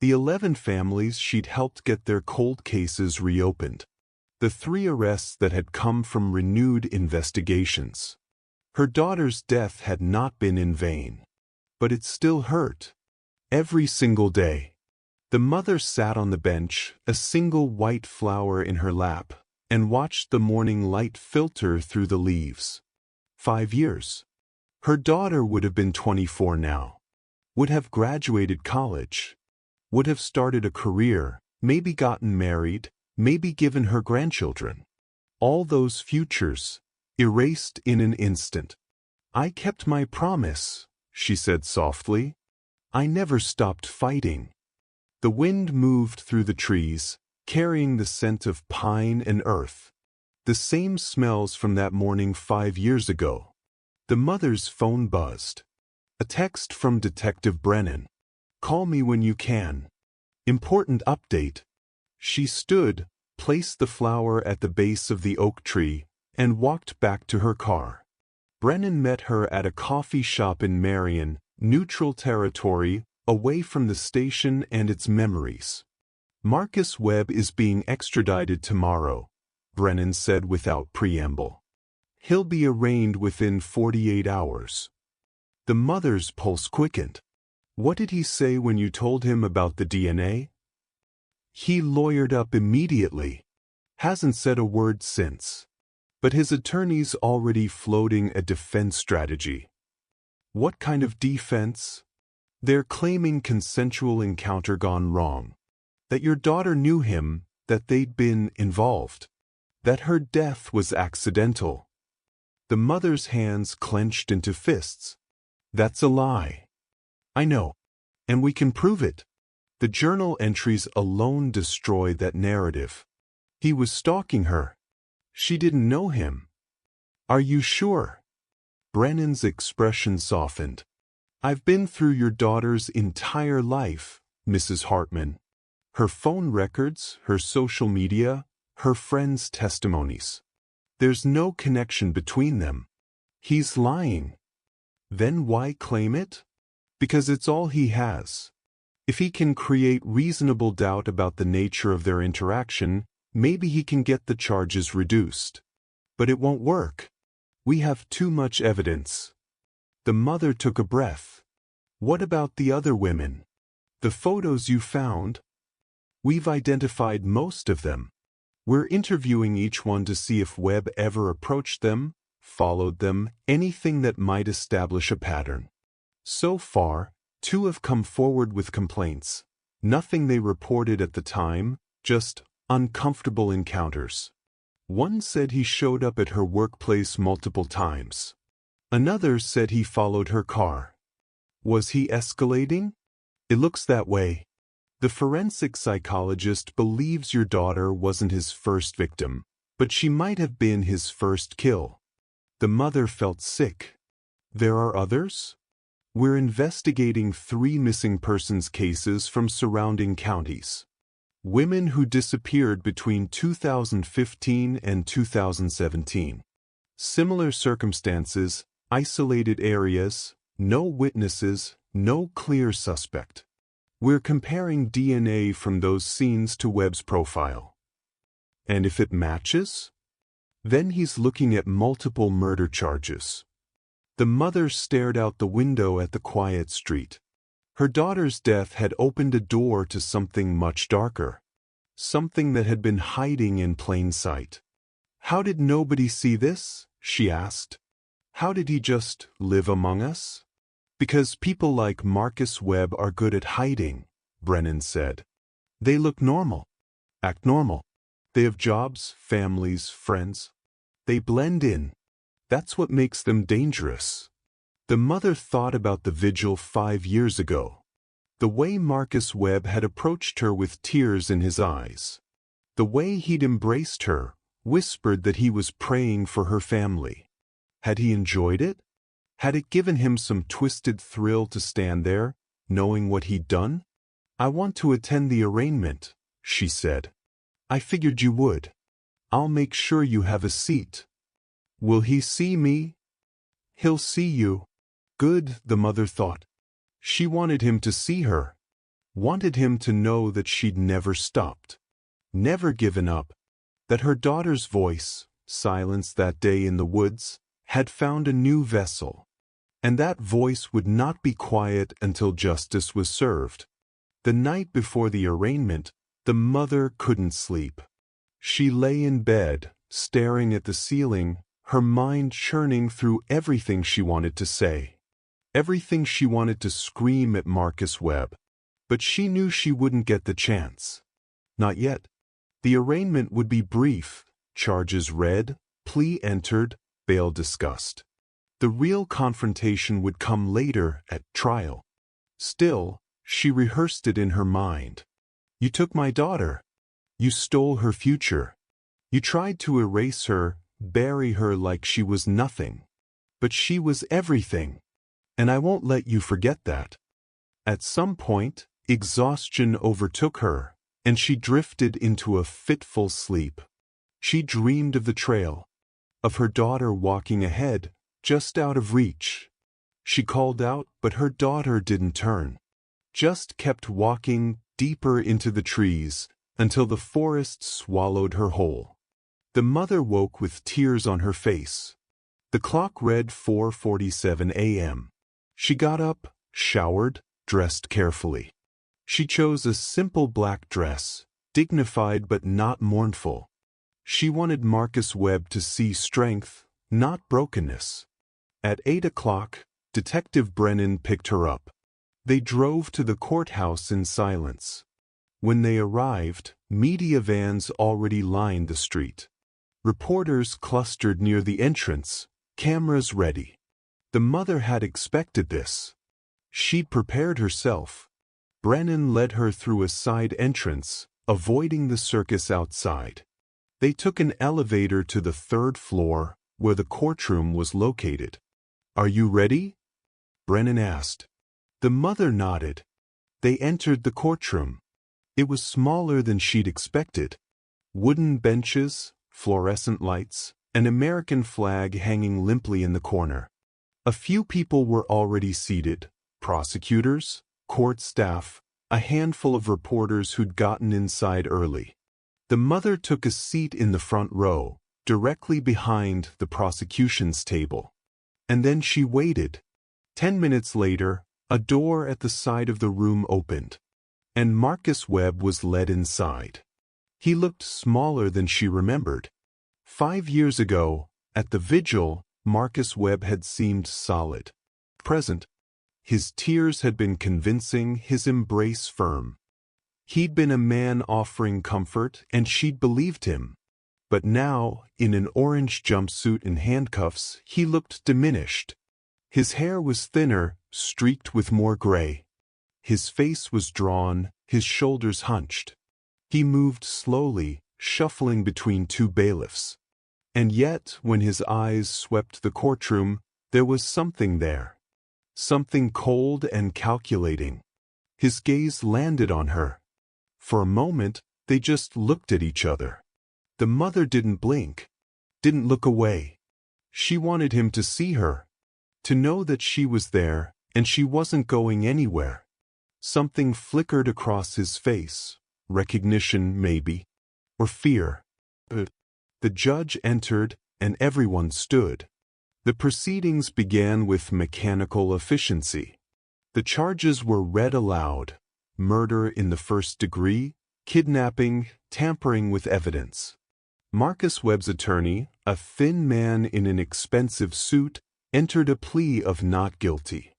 S1: The 11 families she'd helped get their cold cases reopened. The 3 arrests that had come from renewed investigations. Her daughter's death had not been in vain. But it still hurt. Every single day. The mother sat on the bench, a single white flower in her lap, and watched the morning light filter through the leaves. 5 years. Her daughter would have been 24 now. Would have graduated college. Would have started a career, maybe gotten married, maybe given her grandchildren. All those futures, erased in an instant. "I kept my promise," she said softly. "I never stopped fighting." The wind moved through the trees, carrying the scent of pine and earth. The same smells from that morning 5 years ago. The mother's phone buzzed. A text from Detective Brennan. "Call me when you can. Important update." She stood, placed the flower at the base of the oak tree, and walked back to her car. Brennan met her at a coffee shop in Marion, neutral territory, away from the station and its memories. "Marcus Webb is being extradited tomorrow. Brennan said without preamble. He'll be arraigned within 48 hours. The mother's pulse quickened. What did he say when you told him about the DNA? He lawyered up immediately. Hasn't said a word since. But his attorney's already floating a defense strategy. What kind of defense? They're claiming consensual encounter gone wrong. That your daughter knew him, that they'd been involved. That her death was accidental. The mother's hands clenched into fists. That's a lie. I know. And we can prove it. The journal entries alone destroy that narrative. He was stalking her. She didn't know him. Are you sure? Brennan's expression softened. I've been through your daughter's entire life, Mrs. Hartman. Her phone records, her social media, her friends' testimonies. There's no connection between them. He's lying. Then why claim it? Because it's all he has. If he can create reasonable doubt about the nature of their interaction, maybe he can get the charges reduced. But it won't work. We have too much evidence. The mother took a breath. What about the other women? The photos you found? We've identified most of them. We're interviewing each one to see if Webb ever approached them, followed them, anything that might establish a pattern. So far, 2 have come forward with complaints. Nothing they reported at the time, just uncomfortable encounters. One said he showed up at her workplace multiple times. Another said he followed her car. Was he escalating? It looks that way. The forensic psychologist believes your daughter wasn't his first victim, but she might have been his first kill. The mother felt sick. There are others? We're investigating 3 missing persons cases from surrounding counties. Women who disappeared between 2015 and 2017. Similar circumstances, isolated areas, no witnesses, no clear suspect. We're comparing DNA from those scenes to Webb's profile. And if it matches? Then he's looking at multiple murder charges. The mother stared out the window at the quiet street. Her daughter's death had opened a door to something much darker. Something that had been hiding in plain sight. How did nobody see this? She asked. How did he just live among us? Because people like Marcus Webb are good at hiding, Brennan said. They look normal. Act normal. They have jobs, families, friends. They blend in. That's what makes them dangerous. The mother thought about the vigil 5 years ago. The way Marcus Webb had approached her with tears in his eyes. The way he'd embraced her, whispered that he was praying for her family. Had he enjoyed it? Had it given him some twisted thrill to stand there, knowing what he'd done? I want to attend the arraignment, she said. I figured you would. I'll make sure you have a seat. Will he see me? He'll see you. Good, the mother thought. She wanted him to see her. Wanted him to know that she'd never stopped. Never given up. That her daughter's voice, silenced that day in the woods, had found a new vessel. And that voice would not be quiet until justice was served. The night before the arraignment, the mother couldn't sleep. She lay in bed, staring at the ceiling, her mind churning through everything she wanted to say. Everything she wanted to scream at Marcus Webb. But she knew she wouldn't get the chance. Not yet. The arraignment would be brief, charges read, plea entered, bail discussed. The real confrontation would come later at trial. Still, she rehearsed it in her mind. You took my daughter. You stole her future. You tried to erase her, bury her like she was nothing. But she was everything. And I won't let you forget that. At some point, exhaustion overtook her, and she drifted into a fitful sleep. She dreamed of the trail, of her daughter walking ahead, just out of reach. She called out, but her daughter didn't turn. Just kept walking deeper into the trees, until the forest swallowed her whole. The mother woke with tears on her face. The clock read 4:47 a.m. She got up, showered, dressed carefully. She chose a simple black dress, dignified but not mournful. She wanted Marcus Webb to see strength, not brokenness. At 8 o'clock, Detective Brennan picked her up. They drove to the courthouse in silence. When they arrived, media vans already lined the street. Reporters clustered near the entrance, cameras ready. The mother had expected this. She'd prepared herself. Brennan led her through a side entrance, avoiding the circus outside. They took an elevator to the 3rd floor, where the courtroom was located. "Are you ready?" Brennan asked. The mother nodded. They entered the courtroom. It was smaller than she'd expected. Wooden benches, fluorescent lights, an American flag hanging limply in the corner. A few people were already seated: prosecutors, court staff, a handful of reporters who'd gotten inside early. The mother took a seat in the front row, directly behind the prosecution's table. And then she waited. 10 minutes later, a door at the side of the room opened, and Marcus Webb was led inside. He looked smaller than she remembered. 5 years ago, at the vigil, Marcus Webb had seemed solid, present. His tears had been convincing, his embrace firm. He'd been a man offering comfort, and she'd believed him. But now, in an orange jumpsuit and handcuffs, he looked diminished. His hair was thinner, streaked with more gray. His face was drawn, his shoulders hunched. He moved slowly, shuffling between two bailiffs. And yet, when his eyes swept the courtroom, there was something there. Something cold and calculating. His gaze landed on her. For a moment, they just looked at each other. The mother didn't blink, didn't look away. She wanted him to see her, to know that she was there, and she wasn't going anywhere. Something flickered across his face, recognition maybe, or fear. The judge entered, and everyone stood. The proceedings began with mechanical efficiency. The charges were read aloud: murder in the first degree, kidnapping, tampering with evidence. Marcus Webb's attorney, a thin man in an expensive suit, entered a plea of not guilty.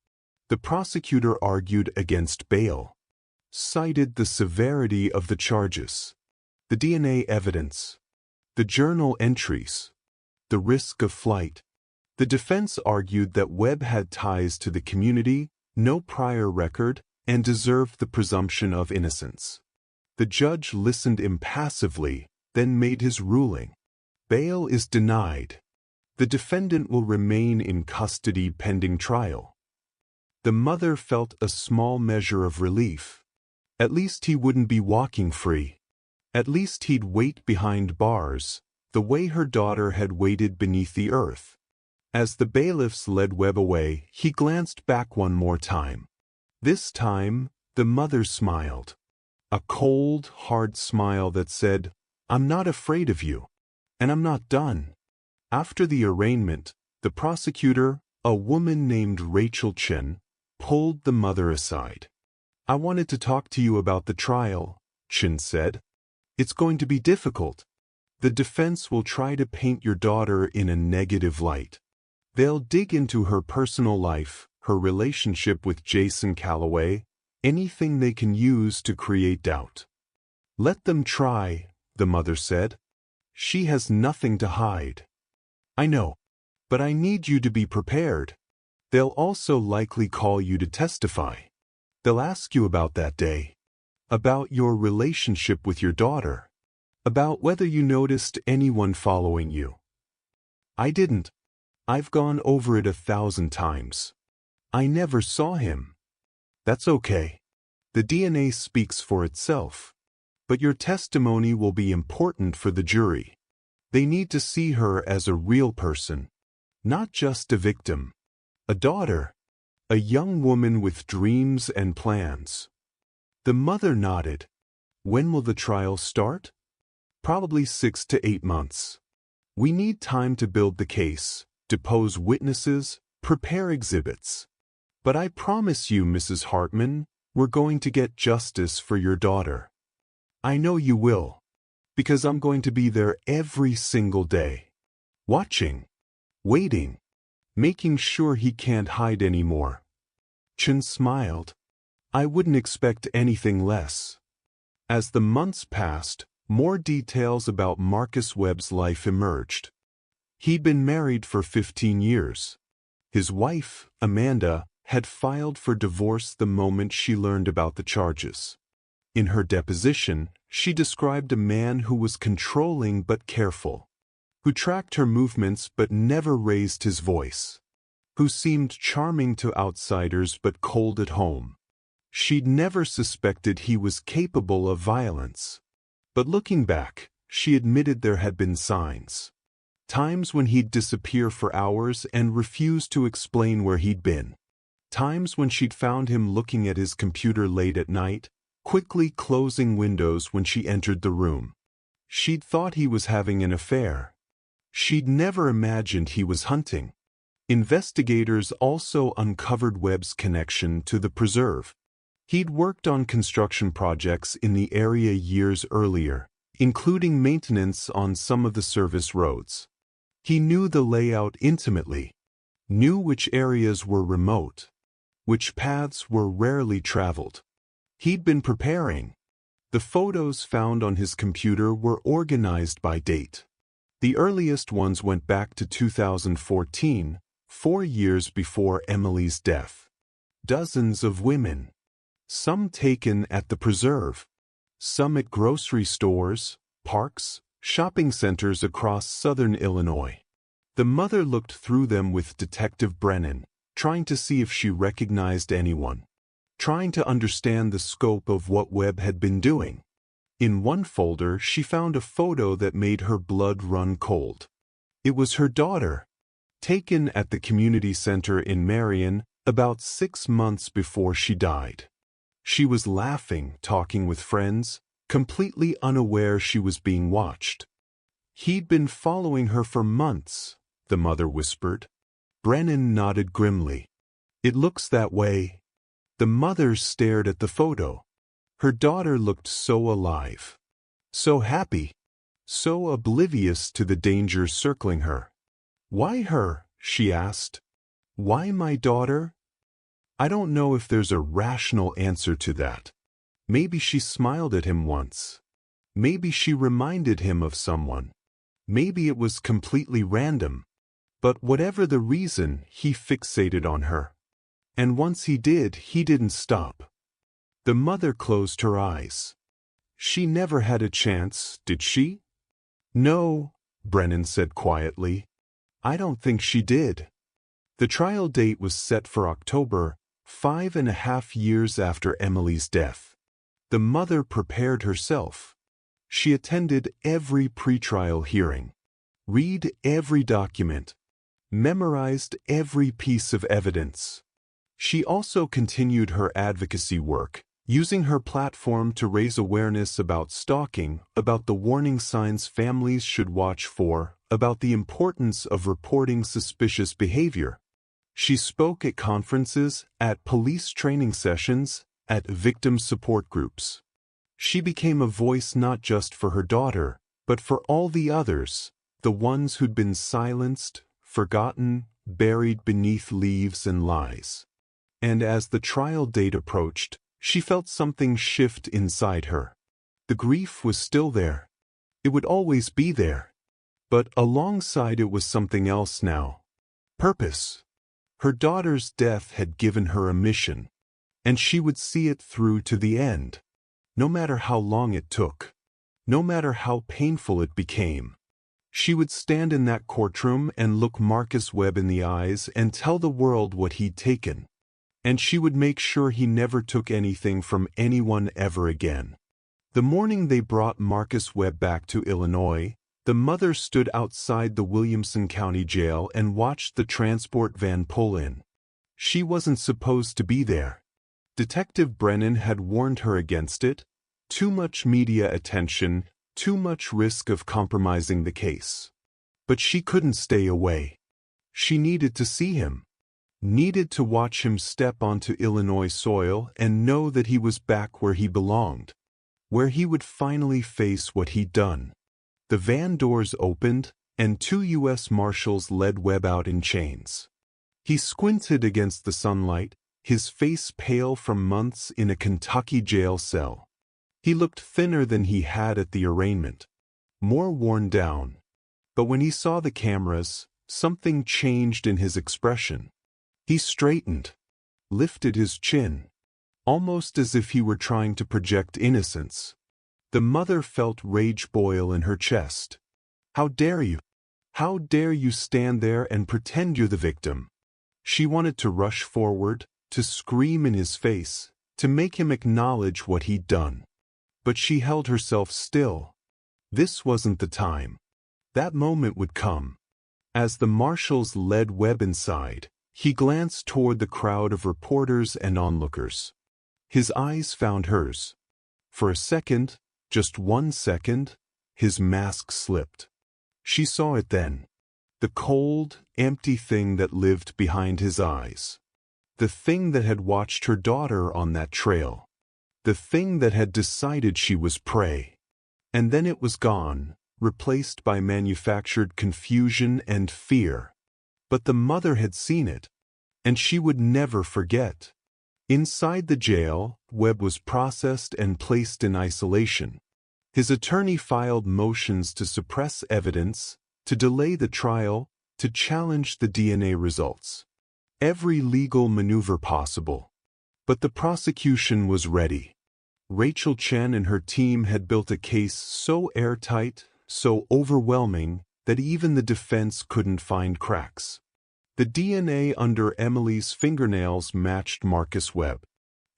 S1: The prosecutor argued against bail, cited the severity of the charges, the DNA evidence, the journal entries, the risk of flight. The defense argued that Webb had ties to the community, no prior record, and deserved the presumption of innocence. The judge listened impassively, then made his ruling. Bail is denied. The defendant will remain in custody pending trial. The mother felt a small measure of relief. At least he wouldn't be walking free. At least he'd wait behind bars, the way her daughter had waited beneath the earth. As the bailiffs led Webb away, he glanced back one more time. This time, the mother smiled. A cold, hard smile that said, "I'm not afraid of you, and I'm not done." After the arraignment, the prosecutor, a woman named Rachel Chen, pulled the mother aside. "I wanted to talk to you about the trial," Chen said. "It's going to be difficult. The defense will try to paint your daughter in a negative light. They'll dig into her personal life, her relationship with Jason Calloway, anything they can use to create doubt." "Let them try," the mother said. "She has nothing to hide." "I know, but I need you to be prepared. They'll also likely call you to testify. They'll ask you about that day, about your relationship with your daughter, about whether you noticed anyone following you." "I didn't. I've gone over it 1,000 times. I never saw him." "That's okay. The DNA speaks for itself. But your testimony will be important for the jury. They need to see her as a real person, not just a victim. A daughter. A young woman with dreams and plans." The mother nodded. "When will the trial start?" "Probably 6 to 8 months. We need time to build the case, depose witnesses, prepare exhibits. But I promise you, Mrs. Hartman, we're going to get justice for your daughter. I know you will, because I'm going to be there every single day. Watching, waiting, making sure he can't hide anymore." Chen smiled. "I wouldn't expect anything less." As the months passed, more details about Marcus Webb's life emerged. He'd been married for 15 years. His wife, Amanda, had filed for divorce the moment she learned about the charges. In her deposition, she described a man who was controlling but careful, who tracked her movements but never raised his voice, who seemed charming to outsiders but cold at home. She'd never suspected he was capable of violence. But looking back, she admitted there had been signs. Times when he'd disappear for hours and refuse to explain where he'd been. Times when she'd found him looking at his computer late at night, quickly closing windows when she entered the room. She'd thought he was having an affair. She'd never imagined he was hunting. Investigators also uncovered Webb's connection to the preserve. He'd worked on construction projects in the area years earlier, including maintenance on some of the service roads. He knew the layout intimately, knew which areas were remote, which paths were rarely traveled. He'd been preparing. The photos found on his computer were organized by date. The earliest ones went back to 2014, 4 years before Emily's death. Dozens of women. Some taken at the preserve. Some at grocery stores, parks, shopping centers across southern Illinois. The mother looked through them with Detective Brennan, trying to see if she recognized anyone, trying to understand the scope of what Webb had been doing. In one folder, she found a photo that made her blood run cold. It was her daughter, taken at the community center in Marion about 6 months before she died. She was laughing, talking with friends, completely unaware she was being watched. "He'd been following her for months," the mother whispered. Brennan nodded grimly. "It looks that way." The mother stared at the photo. Her daughter looked so alive, so happy, so oblivious to the dangers circling her. "Why her?" she asked. "Why my daughter?" I don't know if there's a rational answer to that. Maybe she smiled at him once. Maybe she reminded him of someone. Maybe it was completely random. But whatever the reason, he fixated on her. And once he did, he didn't stop. The mother closed her eyes. "She never had a chance, did she?" "No," Brennan said quietly. "I don't think she did." The trial date was set for October, 5.5 years after Emily's death. The mother prepared herself. She attended every pretrial hearing, read every document, memorized every piece of evidence. She also continued her advocacy work, using her platform to raise awareness about stalking, about the warning signs families should watch for, about the importance of reporting suspicious behavior. She spoke at conferences, at police training sessions, at victim support groups. She became a voice not just for her daughter, but for all the others, the ones who'd been silenced, forgotten, buried beneath leaves and lies. And as the trial date approached, she felt something shift inside her. The grief was still there. It would always be there. But alongside it was something else now. Purpose. Her daughter's death had given her a mission, and she would see it through to the end, no matter how long it took, no matter how painful it became. She would stand in that courtroom and look Marcus Webb in the eyes and tell the world what he'd taken. And she would make sure he never took anything from anyone ever again. The morning they brought Marcus Webb back to Illinois, the mother stood outside the Williamson County Jail and watched the transport van pull in. She wasn't supposed to be there. Detective Brennan had warned her against it. Too much media attention, too much risk of compromising the case. But she couldn't stay away. She needed to see him. Needed to watch him step onto Illinois soil and know that he was back where he belonged. Where he would finally face what he'd done. The van doors opened, and 2 U.S. Marshals led Webb out in chains. He squinted against the sunlight, his face pale from months in a Kentucky jail cell. He looked thinner than he had at the arraignment, more worn down. But when he saw the cameras, something changed in his expression. He straightened, lifted his chin, almost as if he were trying to project innocence. The mother felt rage boil in her chest. How dare you? How dare you stand there and pretend you're the victim? She wanted to rush forward, to scream in his face, to make him acknowledge what he'd done. But she held herself still. This wasn't the time. That moment would come. As the marshals led Webb inside, he glanced toward the crowd of reporters and onlookers. His eyes found hers. For a second, just 1 second, his mask slipped. She saw it then. The cold, empty thing that lived behind his eyes. The thing that had watched her daughter on that trail. The thing that had decided she was prey. And then it was gone, replaced by manufactured confusion and fear. But the mother had seen it, and she would never forget. Inside the jail, Webb was processed and placed in isolation. His attorney filed motions to suppress evidence, to delay the trial, to challenge the DNA results. Every legal maneuver possible. But the prosecution was ready. Rachel Chen and her team had built a case so airtight, so overwhelming, that even the defense couldn't find cracks. The DNA under Emily's fingernails matched Marcus Webb.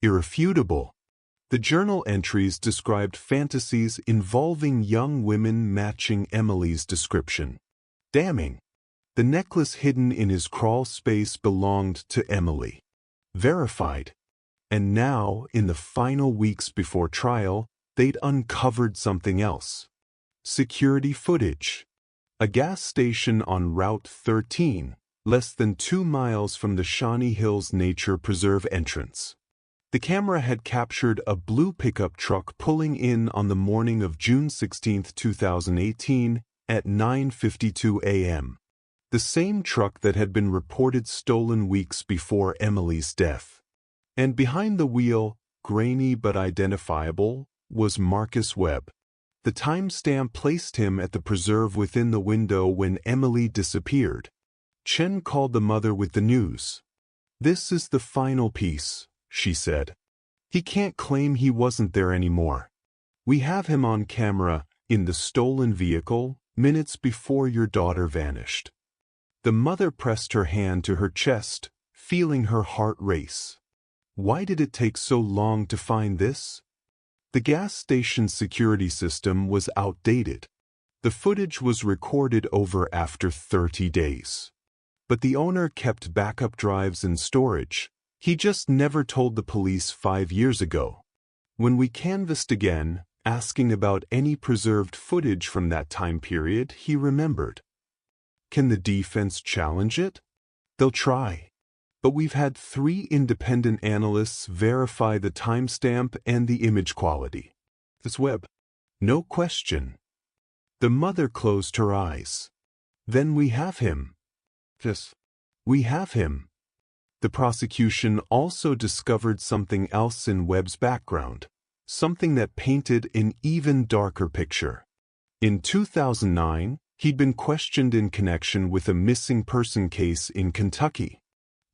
S1: Irrefutable. The journal entries described fantasies involving young women matching Emily's description. Damning. The necklace hidden in his crawl space belonged to Emily. Verified. And now, in the final weeks before trial, they'd uncovered something else. Security footage. A gas station on Route 13, less than 2 miles from the Shawnee Hills Nature Preserve entrance. The camera had captured a blue pickup truck pulling in on the morning of June 16, 2018, at 9:52 a.m. The same truck that had been reported stolen weeks before Emily's death. And behind the wheel, grainy but identifiable, was Marcus Webb. The timestamp placed him at the preserve within the window when Emily disappeared. Chen called the mother with the news. "This is the final piece," she said. "He can't claim he wasn't there anymore. We have him on camera, in the stolen vehicle, minutes before your daughter vanished." The mother pressed her hand to her chest, feeling her heart race. Why did it take so long to find this? The gas station security system was outdated. The footage was recorded over after 30 days. But the owner kept backup drives in storage. He just never told the police 5 years ago. When we canvassed again, asking about any preserved footage from that time period, he remembered. Can the defense challenge it? They'll try. But we've had 3 independent analysts verify the timestamp and the image quality. It's Webb. No question. The mother closed her eyes. Then we have him. Yes. We have him. The prosecution also discovered something else in Webb's background, something that painted an even darker picture. In 2009, he'd been questioned in connection with a missing person case in Kentucky.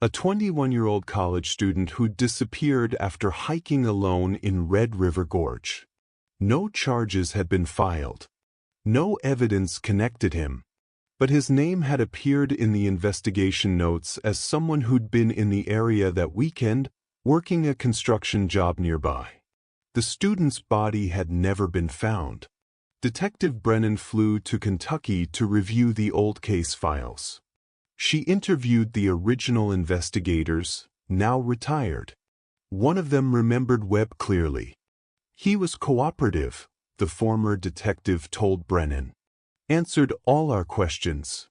S1: A 21-year-old college student who disappeared after hiking alone in Red River Gorge. No charges had been filed. No evidence connected him. But his name had appeared in the investigation notes as someone who'd been in the area that weekend, working a construction job nearby. The student's body had never been found. Detective Brennan flew to Kentucky to review the old case files. She interviewed the original investigators, now retired. One of them remembered Webb clearly. He was cooperative, the former detective told Brennan. answered all our questions,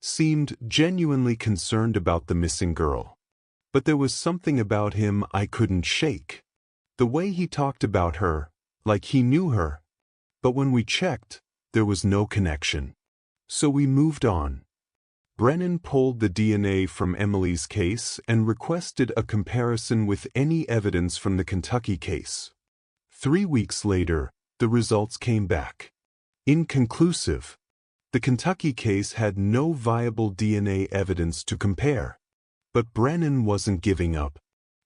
S1: seemed genuinely concerned about the missing girl. But there was something about him I couldn't shake. The way he talked about her, like he knew her. But when we checked, there was no connection. So we moved on. Brennan pulled the DNA from Emily's case and requested a comparison with any evidence from the Kentucky case. 3 weeks later, the results came back. Inconclusive. The Kentucky case had no viable DNA evidence to compare. But Brennan wasn't giving up.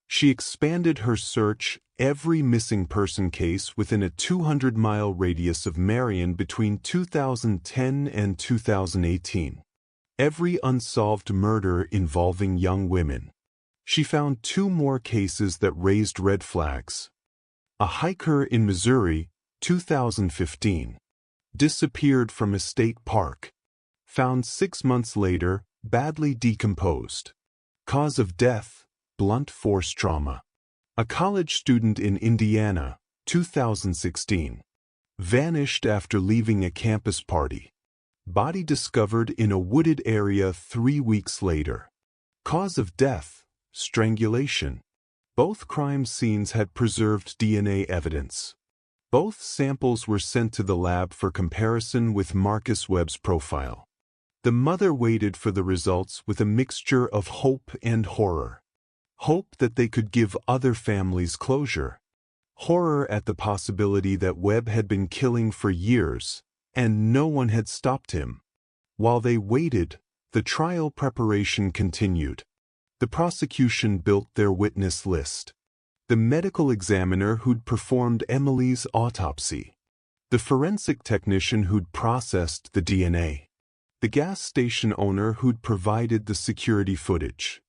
S1: She expanded her search, every missing person case within a 200-mile radius of Marion between 2010 and 2018. Every unsolved murder involving young women. She found 2 more cases that raised red flags. A hiker in Missouri, 2015. Disappeared from a state park. Found 6 months later, badly decomposed. Cause of death, blunt force trauma. A college student in Indiana, 2016. Vanished after leaving a campus party. Body discovered in a wooded area 3 weeks later. Cause of death, strangulation. Both crime scenes had preserved DNA evidence. Both samples were sent to the lab for comparison with Marcus Webb's profile. The mother waited for the results with a mixture of hope and horror. Hope that they could give other families closure. Horror at the possibility that Webb had been killing for years, and no one had stopped him. While they waited, the trial preparation continued. The prosecution built their witness list. The medical examiner who'd performed Emily's autopsy. The forensic technician who'd processed the DNA. The gas station owner who'd provided the security footage.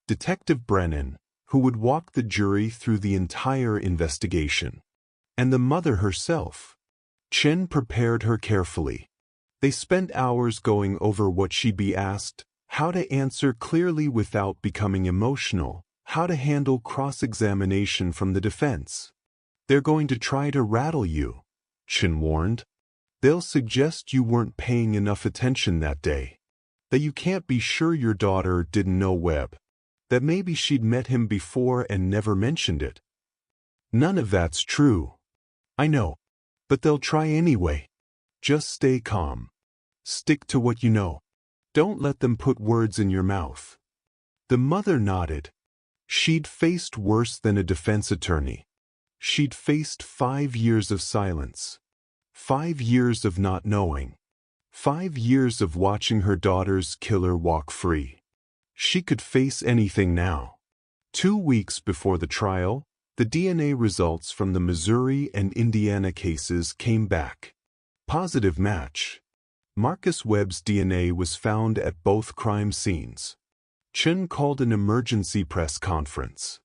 S1: Detective Brennan, who would walk the jury through the entire investigation. And the mother herself. Chen prepared her carefully. They spent hours going over what she'd be asked, how to answer clearly without becoming emotional, how to handle cross-examination from the defense. They're going to try to rattle you, Chen warned. They'll suggest you weren't paying enough attention that day. That you can't be sure your daughter didn't know Webb. That maybe she'd met him before and never mentioned it. None of that's true. I know. But they'll try anyway. Just stay calm. Stick to what you know. Don't let them put words in your mouth. The mother nodded. She'd faced worse than a defense attorney. She'd faced 5 years of silence. 5 years of not knowing. 5 years of watching her daughter's killer walk free. She could face anything now. 2 weeks before the trial, the DNA results from the Missouri and Indiana cases came back. Positive match. Marcus Webb's DNA was found at both crime scenes. Chen called an emergency press conference.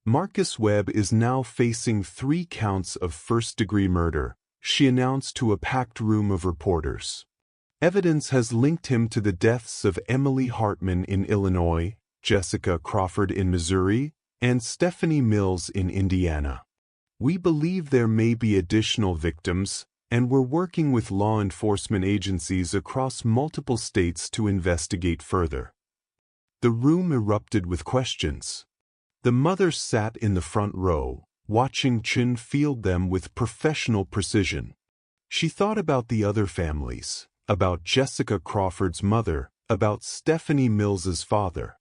S1: Marcus Webb is now facing 3 counts of first-degree murder, she announced to a packed room of reporters. Evidence has linked him to the deaths of Emily Hartman in Illinois, Jessica Crawford in Missouri, and Stephanie Mills in Indiana. We believe there may be additional victims, and we're working with law enforcement agencies across multiple states to investigate further. The room erupted with questions. The mother sat in the front row, watching Chen field them with professional precision. She thought about the other families, about Jessica Crawford's mother, about Stephanie Mills's father,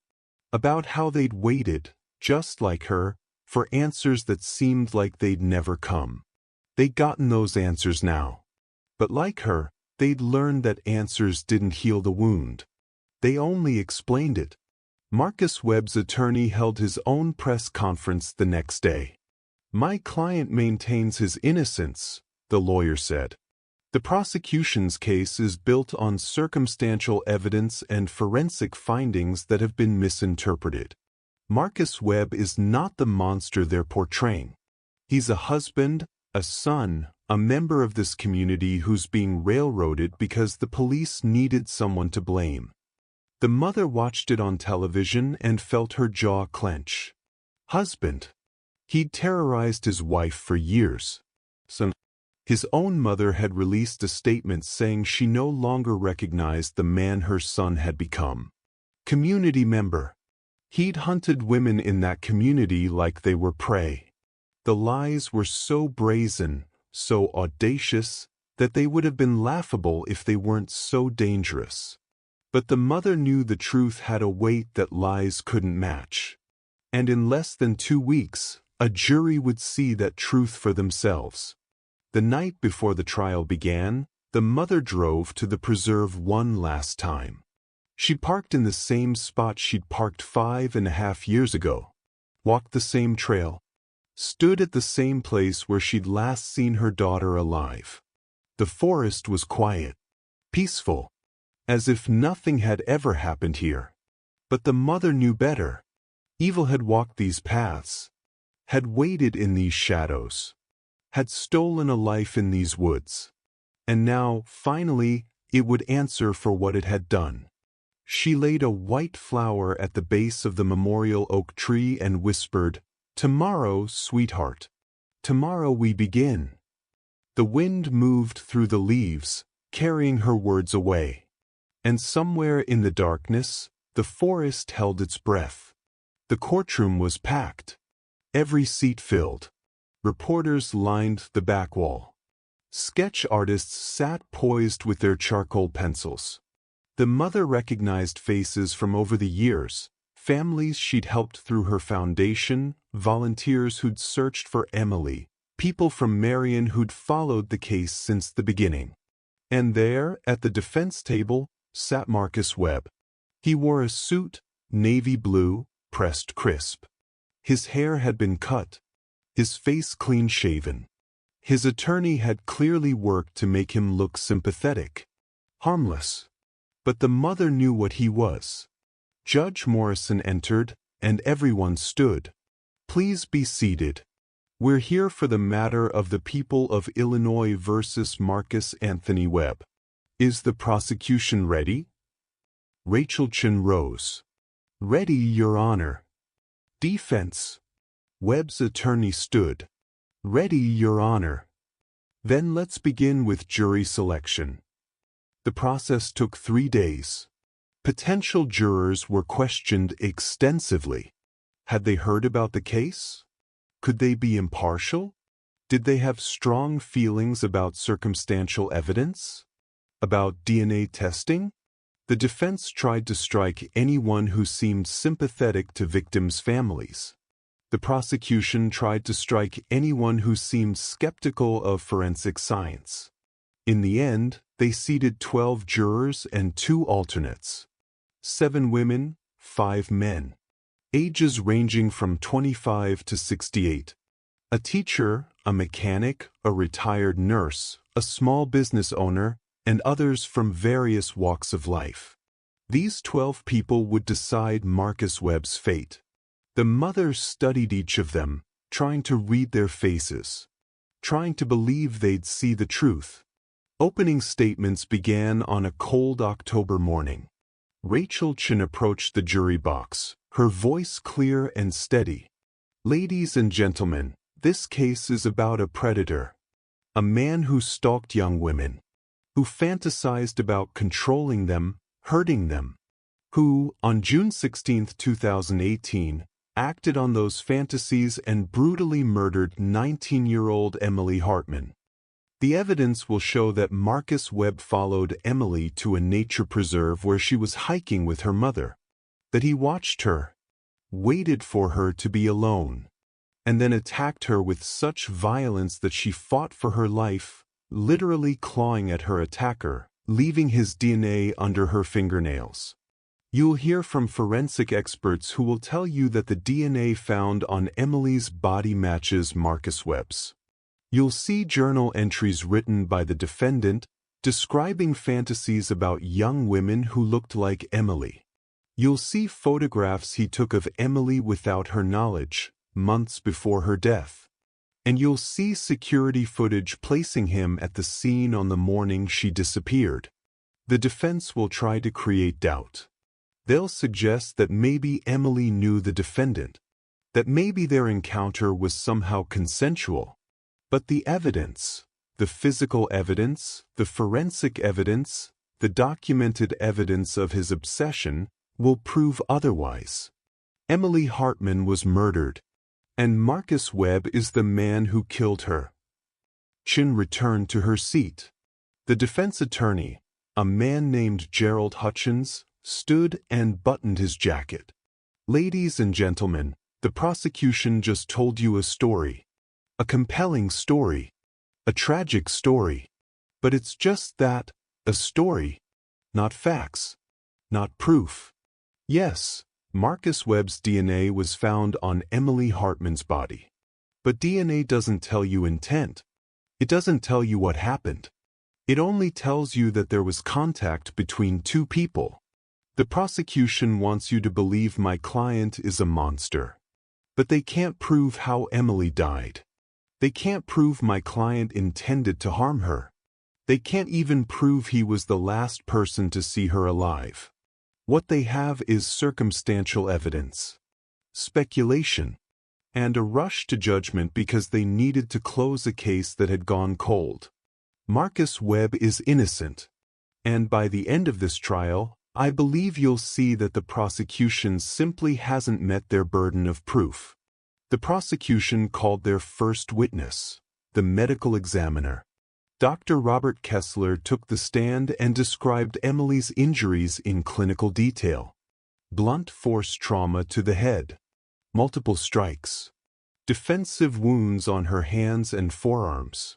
S1: about how they'd waited, just like her, for answers that seemed like they'd never come. They'd gotten those answers now. But like her, they'd learned that answers didn't heal the wound. They only explained it. Marcus Webb's attorney held his own press conference the next day. My client maintains his innocence, the lawyer said. The prosecution's case is built on circumstantial evidence and forensic findings that have been misinterpreted. Marcus Webb is not the monster they're portraying. He's a husband, a son, a member of this community who's being railroaded because the police needed someone to blame. The mother watched it on television and felt her jaw clench. Husband. He'd terrorized his wife for years. Son. His own mother had released a statement saying she no longer recognized the man her son had become. Community member. He'd hunted women in that community like they were prey. The lies were so brazen, so audacious, that they would have been laughable if they weren't so dangerous. But the mother knew the truth had a weight that lies couldn't match. And in less than 2 weeks, a jury would see that truth for themselves. The night before the trial began, the mother drove to the preserve one last time. She parked in the same spot she'd parked 5.5 years ago, walked the same trail, stood at the same place where she'd last seen her daughter alive. The forest was quiet, peaceful, as if nothing had ever happened here. But the mother knew better. Evil had walked these paths, had waited in these shadows, had stolen a life in these woods. And now, finally, it would answer for what it had done. She laid a white flower at the base of the memorial oak tree and whispered, "Tomorrow, sweetheart. Tomorrow we begin." The wind moved through the leaves, carrying her words away. And somewhere in the darkness, the forest held its breath. The courtroom was packed. Every seat filled. Reporters lined the back wall. Sketch artists sat poised with their charcoal pencils. The mother recognized faces from over the years, families she'd helped through her foundation, volunteers who'd searched for Emily, people from Marion who'd followed the case since the beginning. And there, at the defense table, sat Marcus Webb. He wore a suit, navy blue, pressed crisp. His hair had been cut, his face clean-shaven. His attorney had clearly worked to make him look sympathetic, harmless. But the mother knew what he was. Judge Morrison entered, and everyone stood. "Please be seated. We're here for the matter of the people of Illinois versus Marcus Anthony Webb. Is the prosecution ready?" Rachel Chin rose. "Ready, Your Honor." Defense. Webb's attorney stood. "Ready, Your Honor." "Then let's begin with jury selection." The process took 3 days. Potential jurors were questioned extensively. Had they heard about the case? Could they be impartial? Did they have strong feelings about circumstantial evidence? About DNA testing? The defense tried to strike anyone who seemed sympathetic to victims' families. The prosecution tried to strike anyone who seemed skeptical of forensic science. In the end, they seated 12 jurors and 2 alternates. 7 women, 5 men. Ages ranging from 25 to 68. A teacher, a mechanic, a retired nurse, a small business owner, and others from various walks of life. These 12 people would decide Marcus Webb's fate. The mother studied each of them, trying to read their faces, trying to believe they'd see the truth. Opening statements began on a cold October morning. Rachel Chin approached the jury box, her voice clear and steady. "Ladies and gentlemen, this case is about a predator. A man who stalked young women, who fantasized about controlling them, hurting them, who, on June 16, 2018, acted on those fantasies and brutally murdered 19-year-old Emily Hartman. The evidence will show that Marcus Webb followed Emily to a nature preserve where she was hiking with her mother, that he watched her, waited for her to be alone, and then attacked her with such violence that she fought for her life, literally clawing at her attacker, leaving his DNA under her fingernails. You'll hear from forensic experts who will tell you that the DNA found on Emily's body matches Marcus Webb's. You'll see journal entries written by the defendant describing fantasies about young women who looked like Emily. You'll see photographs he took of Emily without her knowledge, months before her death. And you'll see security footage placing him at the scene on the morning she disappeared. The defense will try to create doubt. They'll suggest that maybe Emily knew the defendant, that maybe their encounter was somehow consensual. But the evidence, The physical evidence, the forensic evidence, the documented evidence of his obsession will prove otherwise. Emily Hartman was murdered, and Marcus Webb is the man who killed her. Chin returned to her seat. The defense attorney, a man named Gerald Hutchins, stood and buttoned his jacket. Ladies and gentlemen, the prosecution just told you a story. A compelling story. A tragic story. But it's just that, a story. Not facts. Not proof. Yes, Marcus Webb's DNA was found on Emily Hartman's body. But DNA doesn't tell you intent. It doesn't tell you what happened. It only tells you that there was contact between two people. The prosecution wants you to believe my client is a monster. But they can't prove how Emily died. They can't prove my client intended to harm her. They can't even prove he was the last person to see her alive. What they have is circumstantial evidence, speculation, and a rush to judgment because they needed to close a case that had gone cold. Marcus Webb is innocent, and by the end of this trial, I believe you'll see that the prosecution simply hasn't met their burden of proof. The prosecution called their first witness, the medical examiner. Dr. Robert Kessler took the stand and described Emily's injuries in clinical detail. Blunt force trauma to the head, multiple strikes, defensive wounds on her hands and forearms.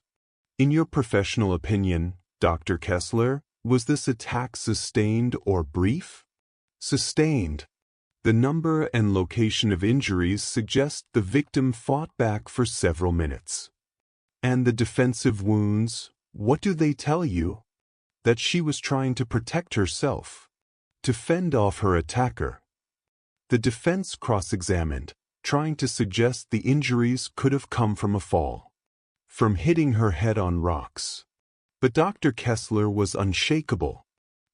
S1: In your professional opinion, Dr. Kessler, was this attack sustained or brief? Sustained. The number and location of injuries suggest the victim fought back for several minutes. And the defensive wounds, what do they tell you? That she was trying to protect herself, to fend off her attacker. The defense cross-examined, trying to suggest the injuries could have come from a fall, from hitting her head on rocks. But Dr. Kessler was unshakable.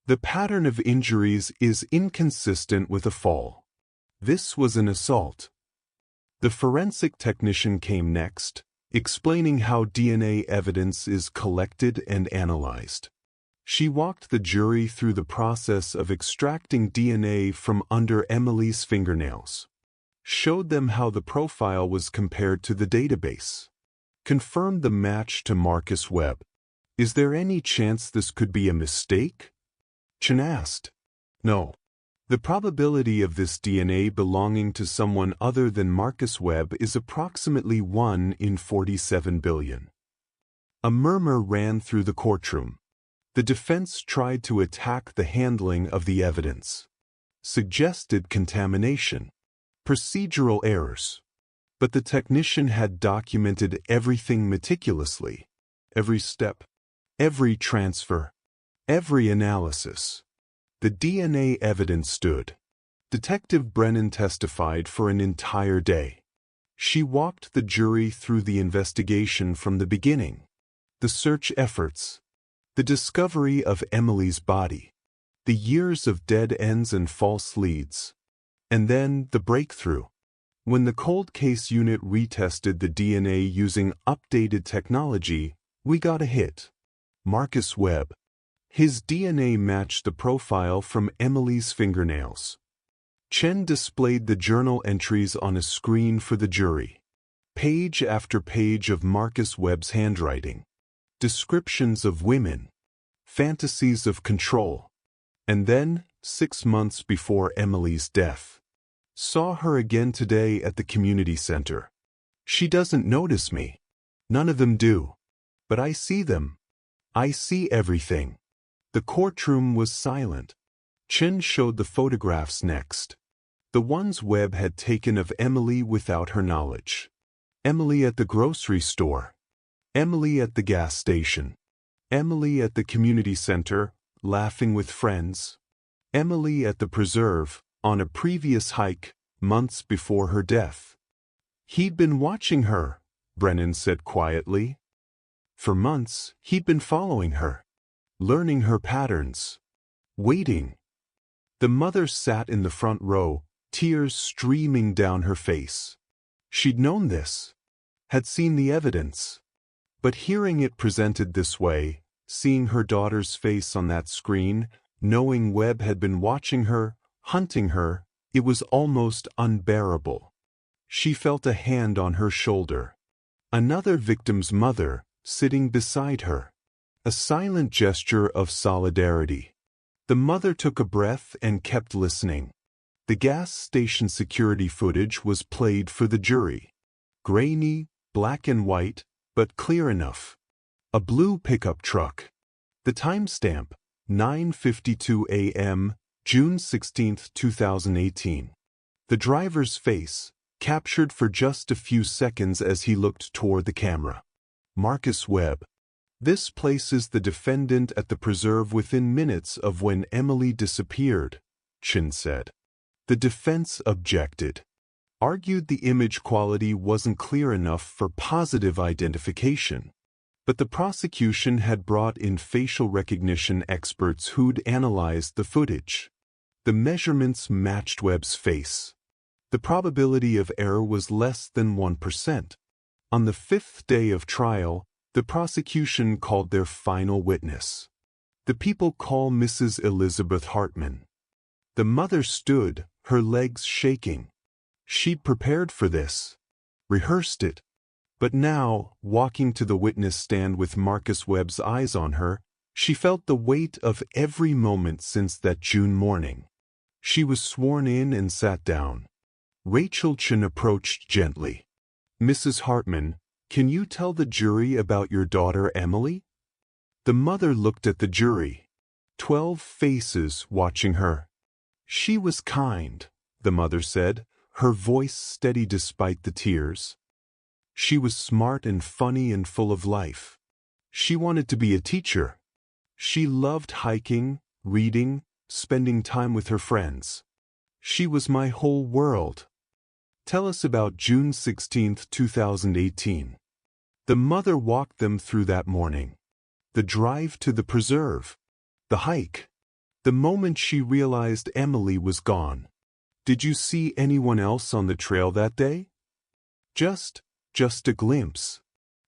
S1: The pattern of injuries is inconsistent with a fall. This was an assault. The forensic technician came next, explaining how DNA evidence is collected and analyzed. She walked the jury through the process of extracting DNA from under Emily's fingernails, showed them how the profile was compared to the database, confirmed the match to Marcus Webb. Is there any chance this could be a mistake? Chen asked. No. The probability of this DNA belonging to someone other than Marcus Webb is approximately 1 in 47 billion. A murmur ran through the courtroom. The defense tried to attack the handling of the evidence, suggested contamination, procedural errors. But the technician had documented everything meticulously, every step, every transfer, every analysis. The DNA evidence stood. Detective Brennan testified for an entire day. She walked the jury through the investigation from the beginning, the search efforts, the discovery of Emily's body, the years of dead ends and false leads, and then the breakthrough. When the cold case unit retested the DNA using updated technology, we got a hit. Marcus Webb. His DNA matched the profile from Emily's fingernails. Chen displayed the journal entries on a screen for the jury. Page after page of Marcus Webb's handwriting. Descriptions of women. Fantasies of control. And then, 6 months before Emily's death. Saw her again today at the community center. She doesn't notice me. None of them do. But I see them. I see everything. The courtroom was silent. Chen showed the photographs next. The ones Webb had taken of Emily without her knowledge. Emily at the grocery store. Emily at the gas station. Emily at the community center, laughing with friends. Emily at the preserve, on a previous hike, months before her death. He'd been watching her, Brennan said quietly. For months, he'd been following her, learning her patterns, waiting. The mother sat in the front row, tears streaming down her face. She'd known this, had seen the evidence. But hearing it presented this way, seeing her daughter's face on that screen, knowing Webb had been watching her, hunting her, it was almost unbearable. She felt a hand on her shoulder. Another victim's mother, sitting beside her. A silent gesture of solidarity. The mother took a breath and kept listening. The gas station security footage was played for the jury. Grainy, black and white, but clear enough. A blue pickup truck. The timestamp, 9:52 a.m., June 16, 2018. The driver's face, captured for just a few seconds as he looked toward the camera. Marcus Webb. This places the defendant at the preserve within minutes of when Emily disappeared, Chin said. The defense objected. Argued the image quality wasn't clear enough for positive identification. But the prosecution had brought in facial recognition experts who'd analyzed the footage. The measurements matched Webb's face. The probability of error was less than 1%. On the fifth day of trial, the prosecution called their final witness. The people call Mrs. Elizabeth Hartman. The mother stood, her legs shaking. She'd prepared for this, rehearsed it. But now, walking to the witness stand with Marcus Webb's eyes on her, she felt the weight of every moment since that June morning. She was sworn in and sat down. Rachel Chin approached gently. Mrs. Hartman, can you tell the jury about your daughter Emily? The mother looked at the jury. 12 faces watching her. She was kind, the mother said, her voice steady despite the tears. She was smart and funny and full of life. She wanted to be a teacher. She loved hiking, reading, spending time with her friends. She was my whole world. Tell us about June 16, 2018. The mother walked them through that morning. The drive to the preserve. The hike. The moment she realized Emily was gone. Did you see anyone else on the trail that day? Just a glimpse.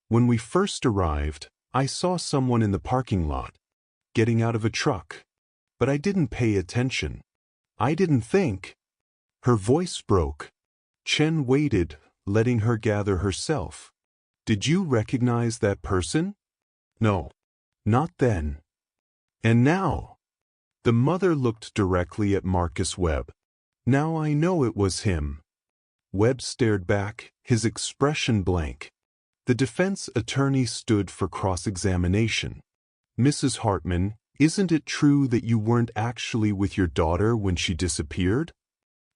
S1: When we first arrived, I saw someone in the parking lot, getting out of a truck. But I didn't pay attention. I didn't think. Her voice broke. Chen waited, letting her gather herself. Did you recognize that person? No. Not then. And now? The mother looked directly at Marcus Webb. Now I know it was him. Webb stared back, his expression blank. The defense attorney stood for cross-examination. Mrs. Hartman, isn't it true that you weren't actually with your daughter when she disappeared?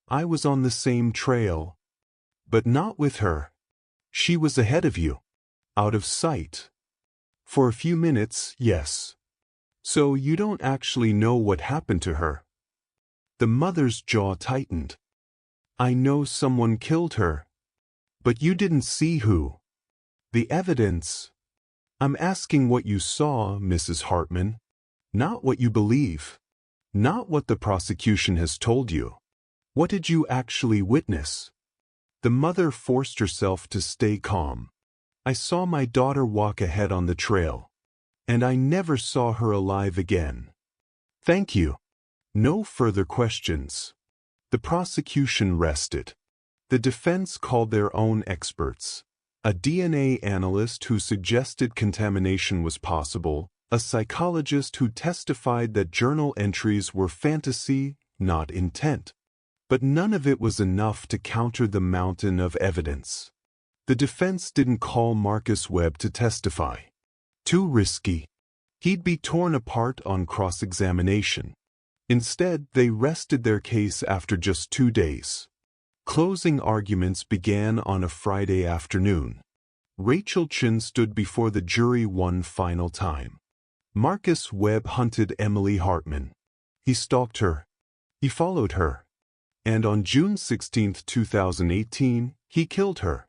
S1: I was on the same trail. But not with her. She was ahead of you. Out of sight. For a few minutes, yes. So you don't actually know what happened to her. The mother's jaw tightened. I know someone killed her. But you didn't see who. The evidence. I'm asking what you saw, Mrs. Hartman. Not what you believe. Not what the prosecution has told you. What did you actually witness? The mother forced herself to stay calm. I saw my daughter walk ahead on the trail. And I never saw her alive again. Thank you. No further questions. The prosecution rested. The defense called their own experts. A DNA analyst who suggested contamination was possible, a psychologist who testified that journal entries were fantasy, not intent. But none of it was enough to counter the mountain of evidence. The defense didn't call Marcus Webb to testify. Too risky. He'd be torn apart on cross-examination. Instead, they rested their case after just 2 days. Closing arguments began on a Friday afternoon. Rachel Chin stood before the jury one final time. Marcus Webb hunted Emily Hartman. He stalked her. He followed her. And on June 16, 2018, he killed her.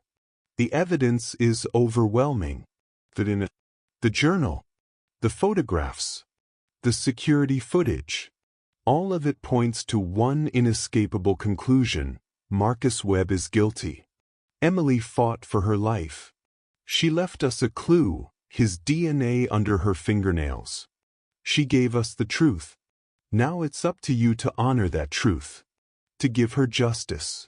S1: The evidence is overwhelming. The journal, the photographs, the security footage. All of it points to one inescapable conclusion. Marcus Webb is guilty. Emily fought for her life. She left us a clue, his DNA under her fingernails. She gave us the truth. Now it's up to you to honor that truth, to give her justice,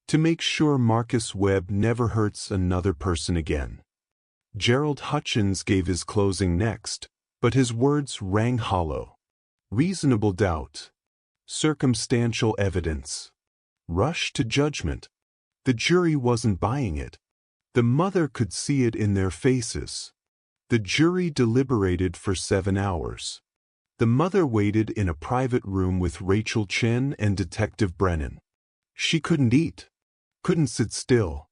S1: to make sure Marcus Webb never hurts another person again. Gerald Hutchins gave his closing next, but his words rang hollow. Reasonable doubt. Circumstantial evidence. Rush to judgment. The jury wasn't buying it. The mother could see it in their faces. The jury deliberated for 7 hours. The mother waited in a private room with Rachel Chen and Detective Brennan. She couldn't eat, couldn't sit still.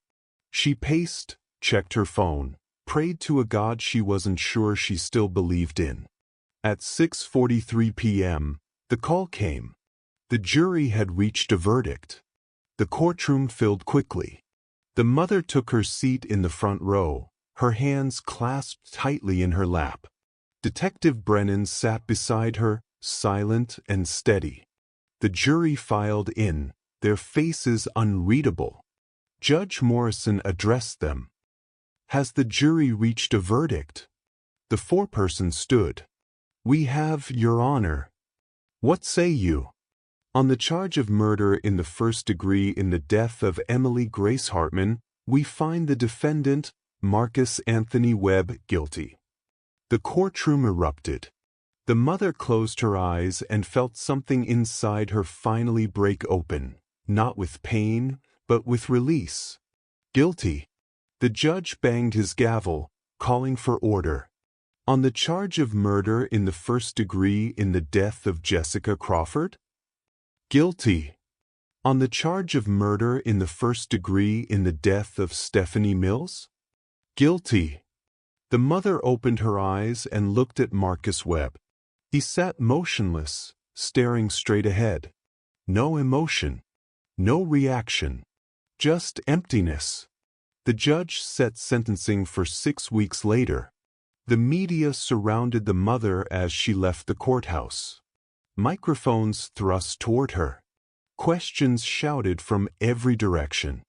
S1: She paced, checked her phone, prayed to a God she wasn't sure she still believed in. At 6:43 p.m., the call came. The jury had reached a verdict. The courtroom filled quickly. The mother took her seat in the front row, her hands clasped tightly in her lap. Detective Brennan sat beside her, silent and steady. The jury filed in, their faces unreadable. Judge Morrison addressed them. "Has the jury reached a verdict?" The foreperson stood. "We have, Your Honor." "What say you?" "On the charge of murder in the first degree in the death of Emily Grace Hartman, we find the defendant, Marcus Anthony Webb, guilty." The courtroom erupted. The mother closed her eyes and felt something inside her finally break open, not with pain, but with release. Guilty. The judge banged his gavel, calling for order. "On the charge of murder in the first degree in the death of Jessica Crawford?" Guilty. "On the charge of murder in the first degree in the death of Stephanie Mills?" Guilty. The mother opened her eyes and looked at Marcus Webb. He sat motionless, staring straight ahead. No emotion. No reaction. Just emptiness. The judge set sentencing for 6 weeks later. The media surrounded the mother as she left the courthouse. Microphones thrust toward her. Questions shouted from every direction.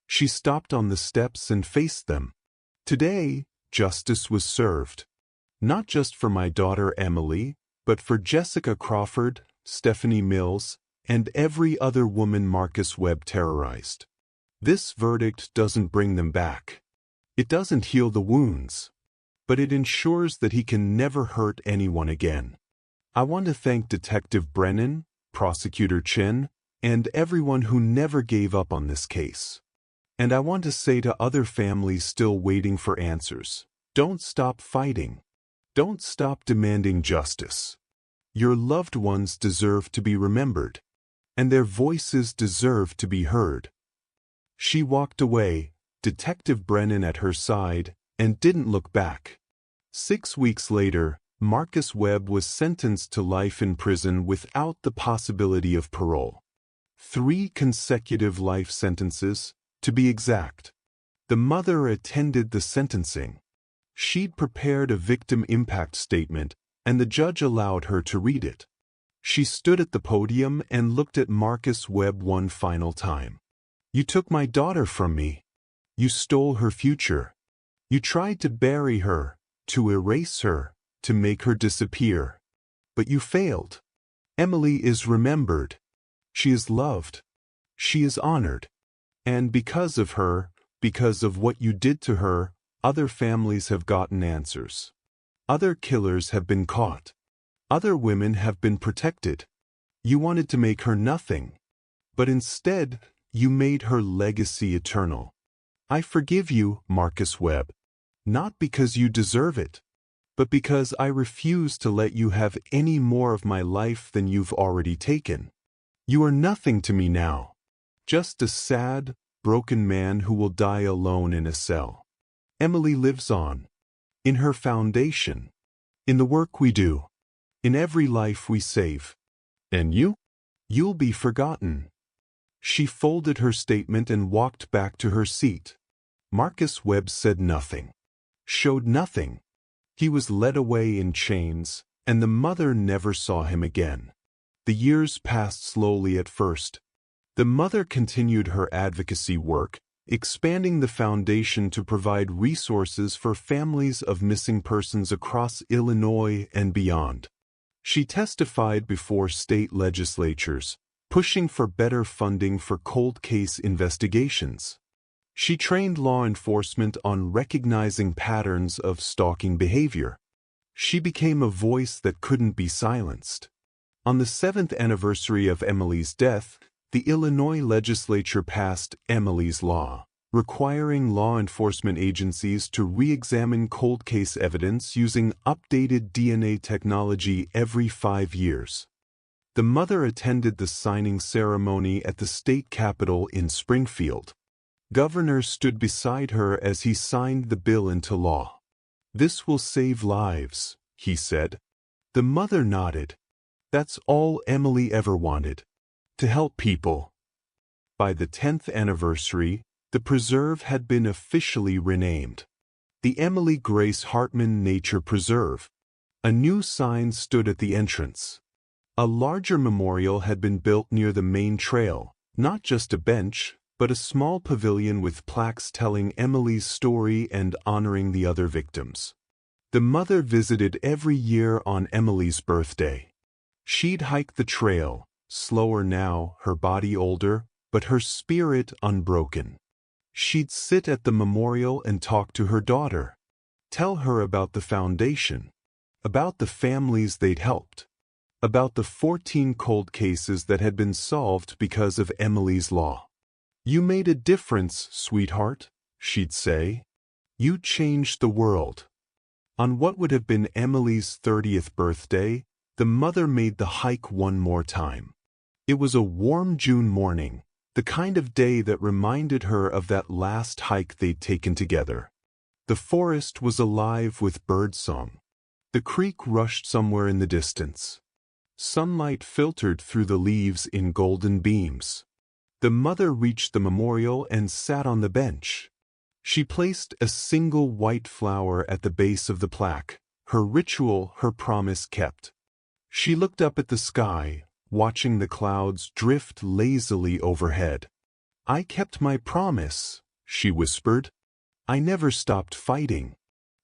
S1: She stopped on the steps and faced them. Today, justice was served. Not just for my daughter Emily, but for Jessica Crawford, Stephanie Mills, and every other woman Marcus Webb terrorized. This verdict doesn't bring them back. It doesn't heal the wounds. But it ensures that he can never hurt anyone again. I want to thank Detective Brennan, Prosecutor Chen, and everyone who never gave up on this case. And I want to say to other families still waiting for answers, don't stop fighting. Don't stop demanding justice. Your loved ones deserve to be remembered, and their voices deserve to be heard. She walked away, Detective Brennan at her side, and didn't look back. 6 weeks later, Marcus Webb was sentenced to life in prison without the possibility of parole. 3 consecutive life sentences, to be exact. The mother attended the sentencing. She'd prepared a victim impact statement, and the judge allowed her to read it. She stood at the podium and looked at Marcus Webb one final time. "You took my daughter from me. You stole her future. You tried to bury her, to erase her, to make her disappear. But you failed. Emily is remembered. She is loved. She is honored. And because of her, because of what you did to her, other families have gotten answers. Other killers have been caught. Other women have been protected. You wanted to make her nothing. But instead, you made her legacy eternal. I forgive you, Marcus Webb. Not because you deserve it, but because I refuse to let you have any more of my life than you've already taken. You are nothing to me now. Just a sad, broken man who will die alone in a cell. Emily lives on. In her foundation. In the work we do. In every life we save. And you? You'll be forgotten." She folded her statement and walked back to her seat. Marcus Webb said nothing. Showed nothing. He was led away in chains, and the mother never saw him again. The years passed slowly at first. The mother continued her advocacy work, expanding the foundation to provide resources for families of missing persons across Illinois and beyond. She testified before state legislatures, pushing for better funding for cold case investigations. She trained law enforcement on recognizing patterns of stalking behavior. She became a voice that couldn't be silenced. On the 7th anniversary of Emily's death, the Illinois legislature passed Emily's Law, requiring law enforcement agencies to re-examine cold case evidence using updated DNA technology every 5 years. The mother attended the signing ceremony at the state capitol in Springfield. Governor stood beside her as he signed the bill into law. "This will save lives," he said. The mother nodded. That's all Emily ever wanted, to help people. By the 10th anniversary, the preserve had been officially renamed the Emily Grace Hartman Nature Preserve. A new sign stood at the entrance. A larger memorial had been built near the main trail, not just a bench, but a small pavilion with plaques telling Emily's story and honoring the other victims. The mother visited every year on Emily's birthday. She'd hike the trail, slower now, her body older, but her spirit unbroken. She'd sit at the memorial and talk to her daughter, tell her about the foundation, about the families they'd helped, about the 14 cold cases that had been solved because of Emily's Law. "You made a difference, sweetheart," she'd say. "You changed the world." On what would have been Emily's 30th birthday, the mother made the hike one more time. It was a warm June morning, the kind of day that reminded her of that last hike they'd taken together. The forest was alive with birdsong. The creek rushed somewhere in the distance. Sunlight filtered through the leaves in golden beams. The mother reached the memorial and sat on the bench. She placed a single white flower at the base of the plaque, her ritual, her promise kept. She looked up at the sky, watching the clouds drift lazily overhead. "I kept my promise," she whispered. "I never stopped fighting.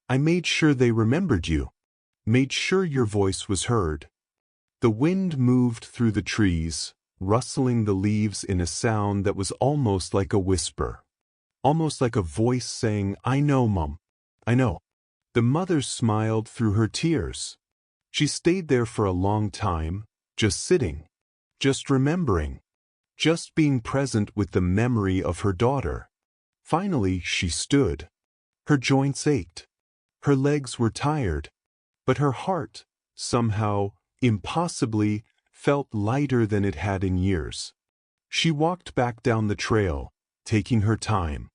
S1: I made sure they remembered you. Made sure your voice was heard." The wind moved through the trees, rustling the leaves in a sound that was almost like a whisper. Almost like a voice saying, "I know, Mom. I know." The mother smiled through her tears. She stayed there for a long time, just sitting, just remembering, just being present with the memory of her daughter. Finally, she stood. Her joints ached. Her legs were tired. But her heart, somehow, impossibly, felt lighter than it had in years. She walked back down the trail, taking her time.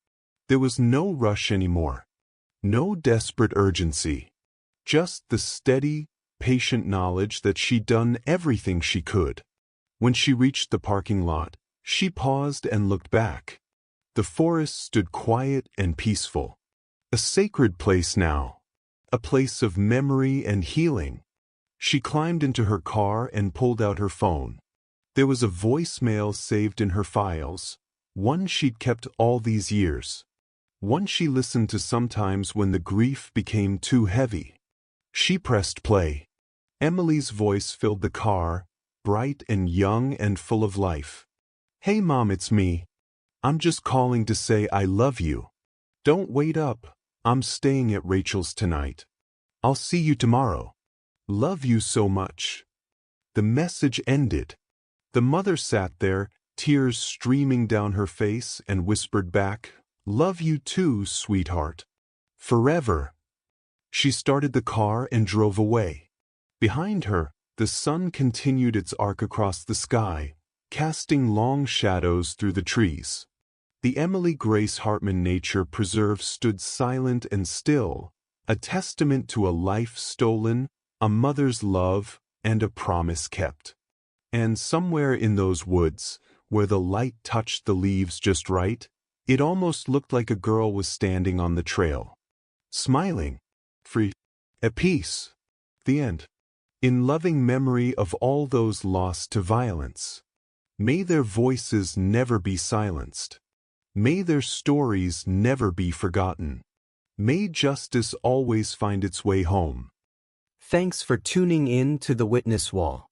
S1: There was no rush anymore. No desperate urgency. Just the steady, patient knowledge that she'd done everything she could. When she reached the parking lot, she paused and looked back. The forest stood quiet and peaceful. A sacred place now. A place of memory and healing. She climbed into her car and pulled out her phone. There was a voicemail saved in her files, one she'd kept all these years. One she listened to sometimes when the grief became too heavy. She pressed play. Emily's voice filled the car, bright and young and full of life. "Hey Mom, it's me. I'm just calling to say I love you. Don't wait up. I'm staying at Rachel's tonight. I'll see you tomorrow. Love you so much." The message ended. The mother sat there, tears streaming down her face, and whispered back, "Love you too, sweetheart. Forever." She started the car and drove away. Behind her, the sun continued its arc across the sky, casting long shadows through the trees. The Emily Grace Hartman Nature Preserve stood silent and still, a testament to a life stolen, a mother's love, and a promise kept. And somewhere in those woods, where the light touched the leaves just right, it almost looked like a girl was standing on the trail. Smiling. Free. At peace. The end. In loving memory of all those lost to violence. May their voices never be silenced. May their stories never be forgotten. May justice always find its way home.
S2: Thanks for tuning in to The Witness Wall.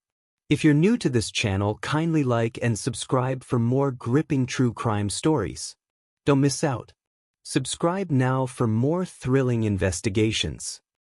S2: If you're new to this channel, kindly like and subscribe for more gripping true crime stories. Don't miss out. Subscribe now for more thrilling investigations.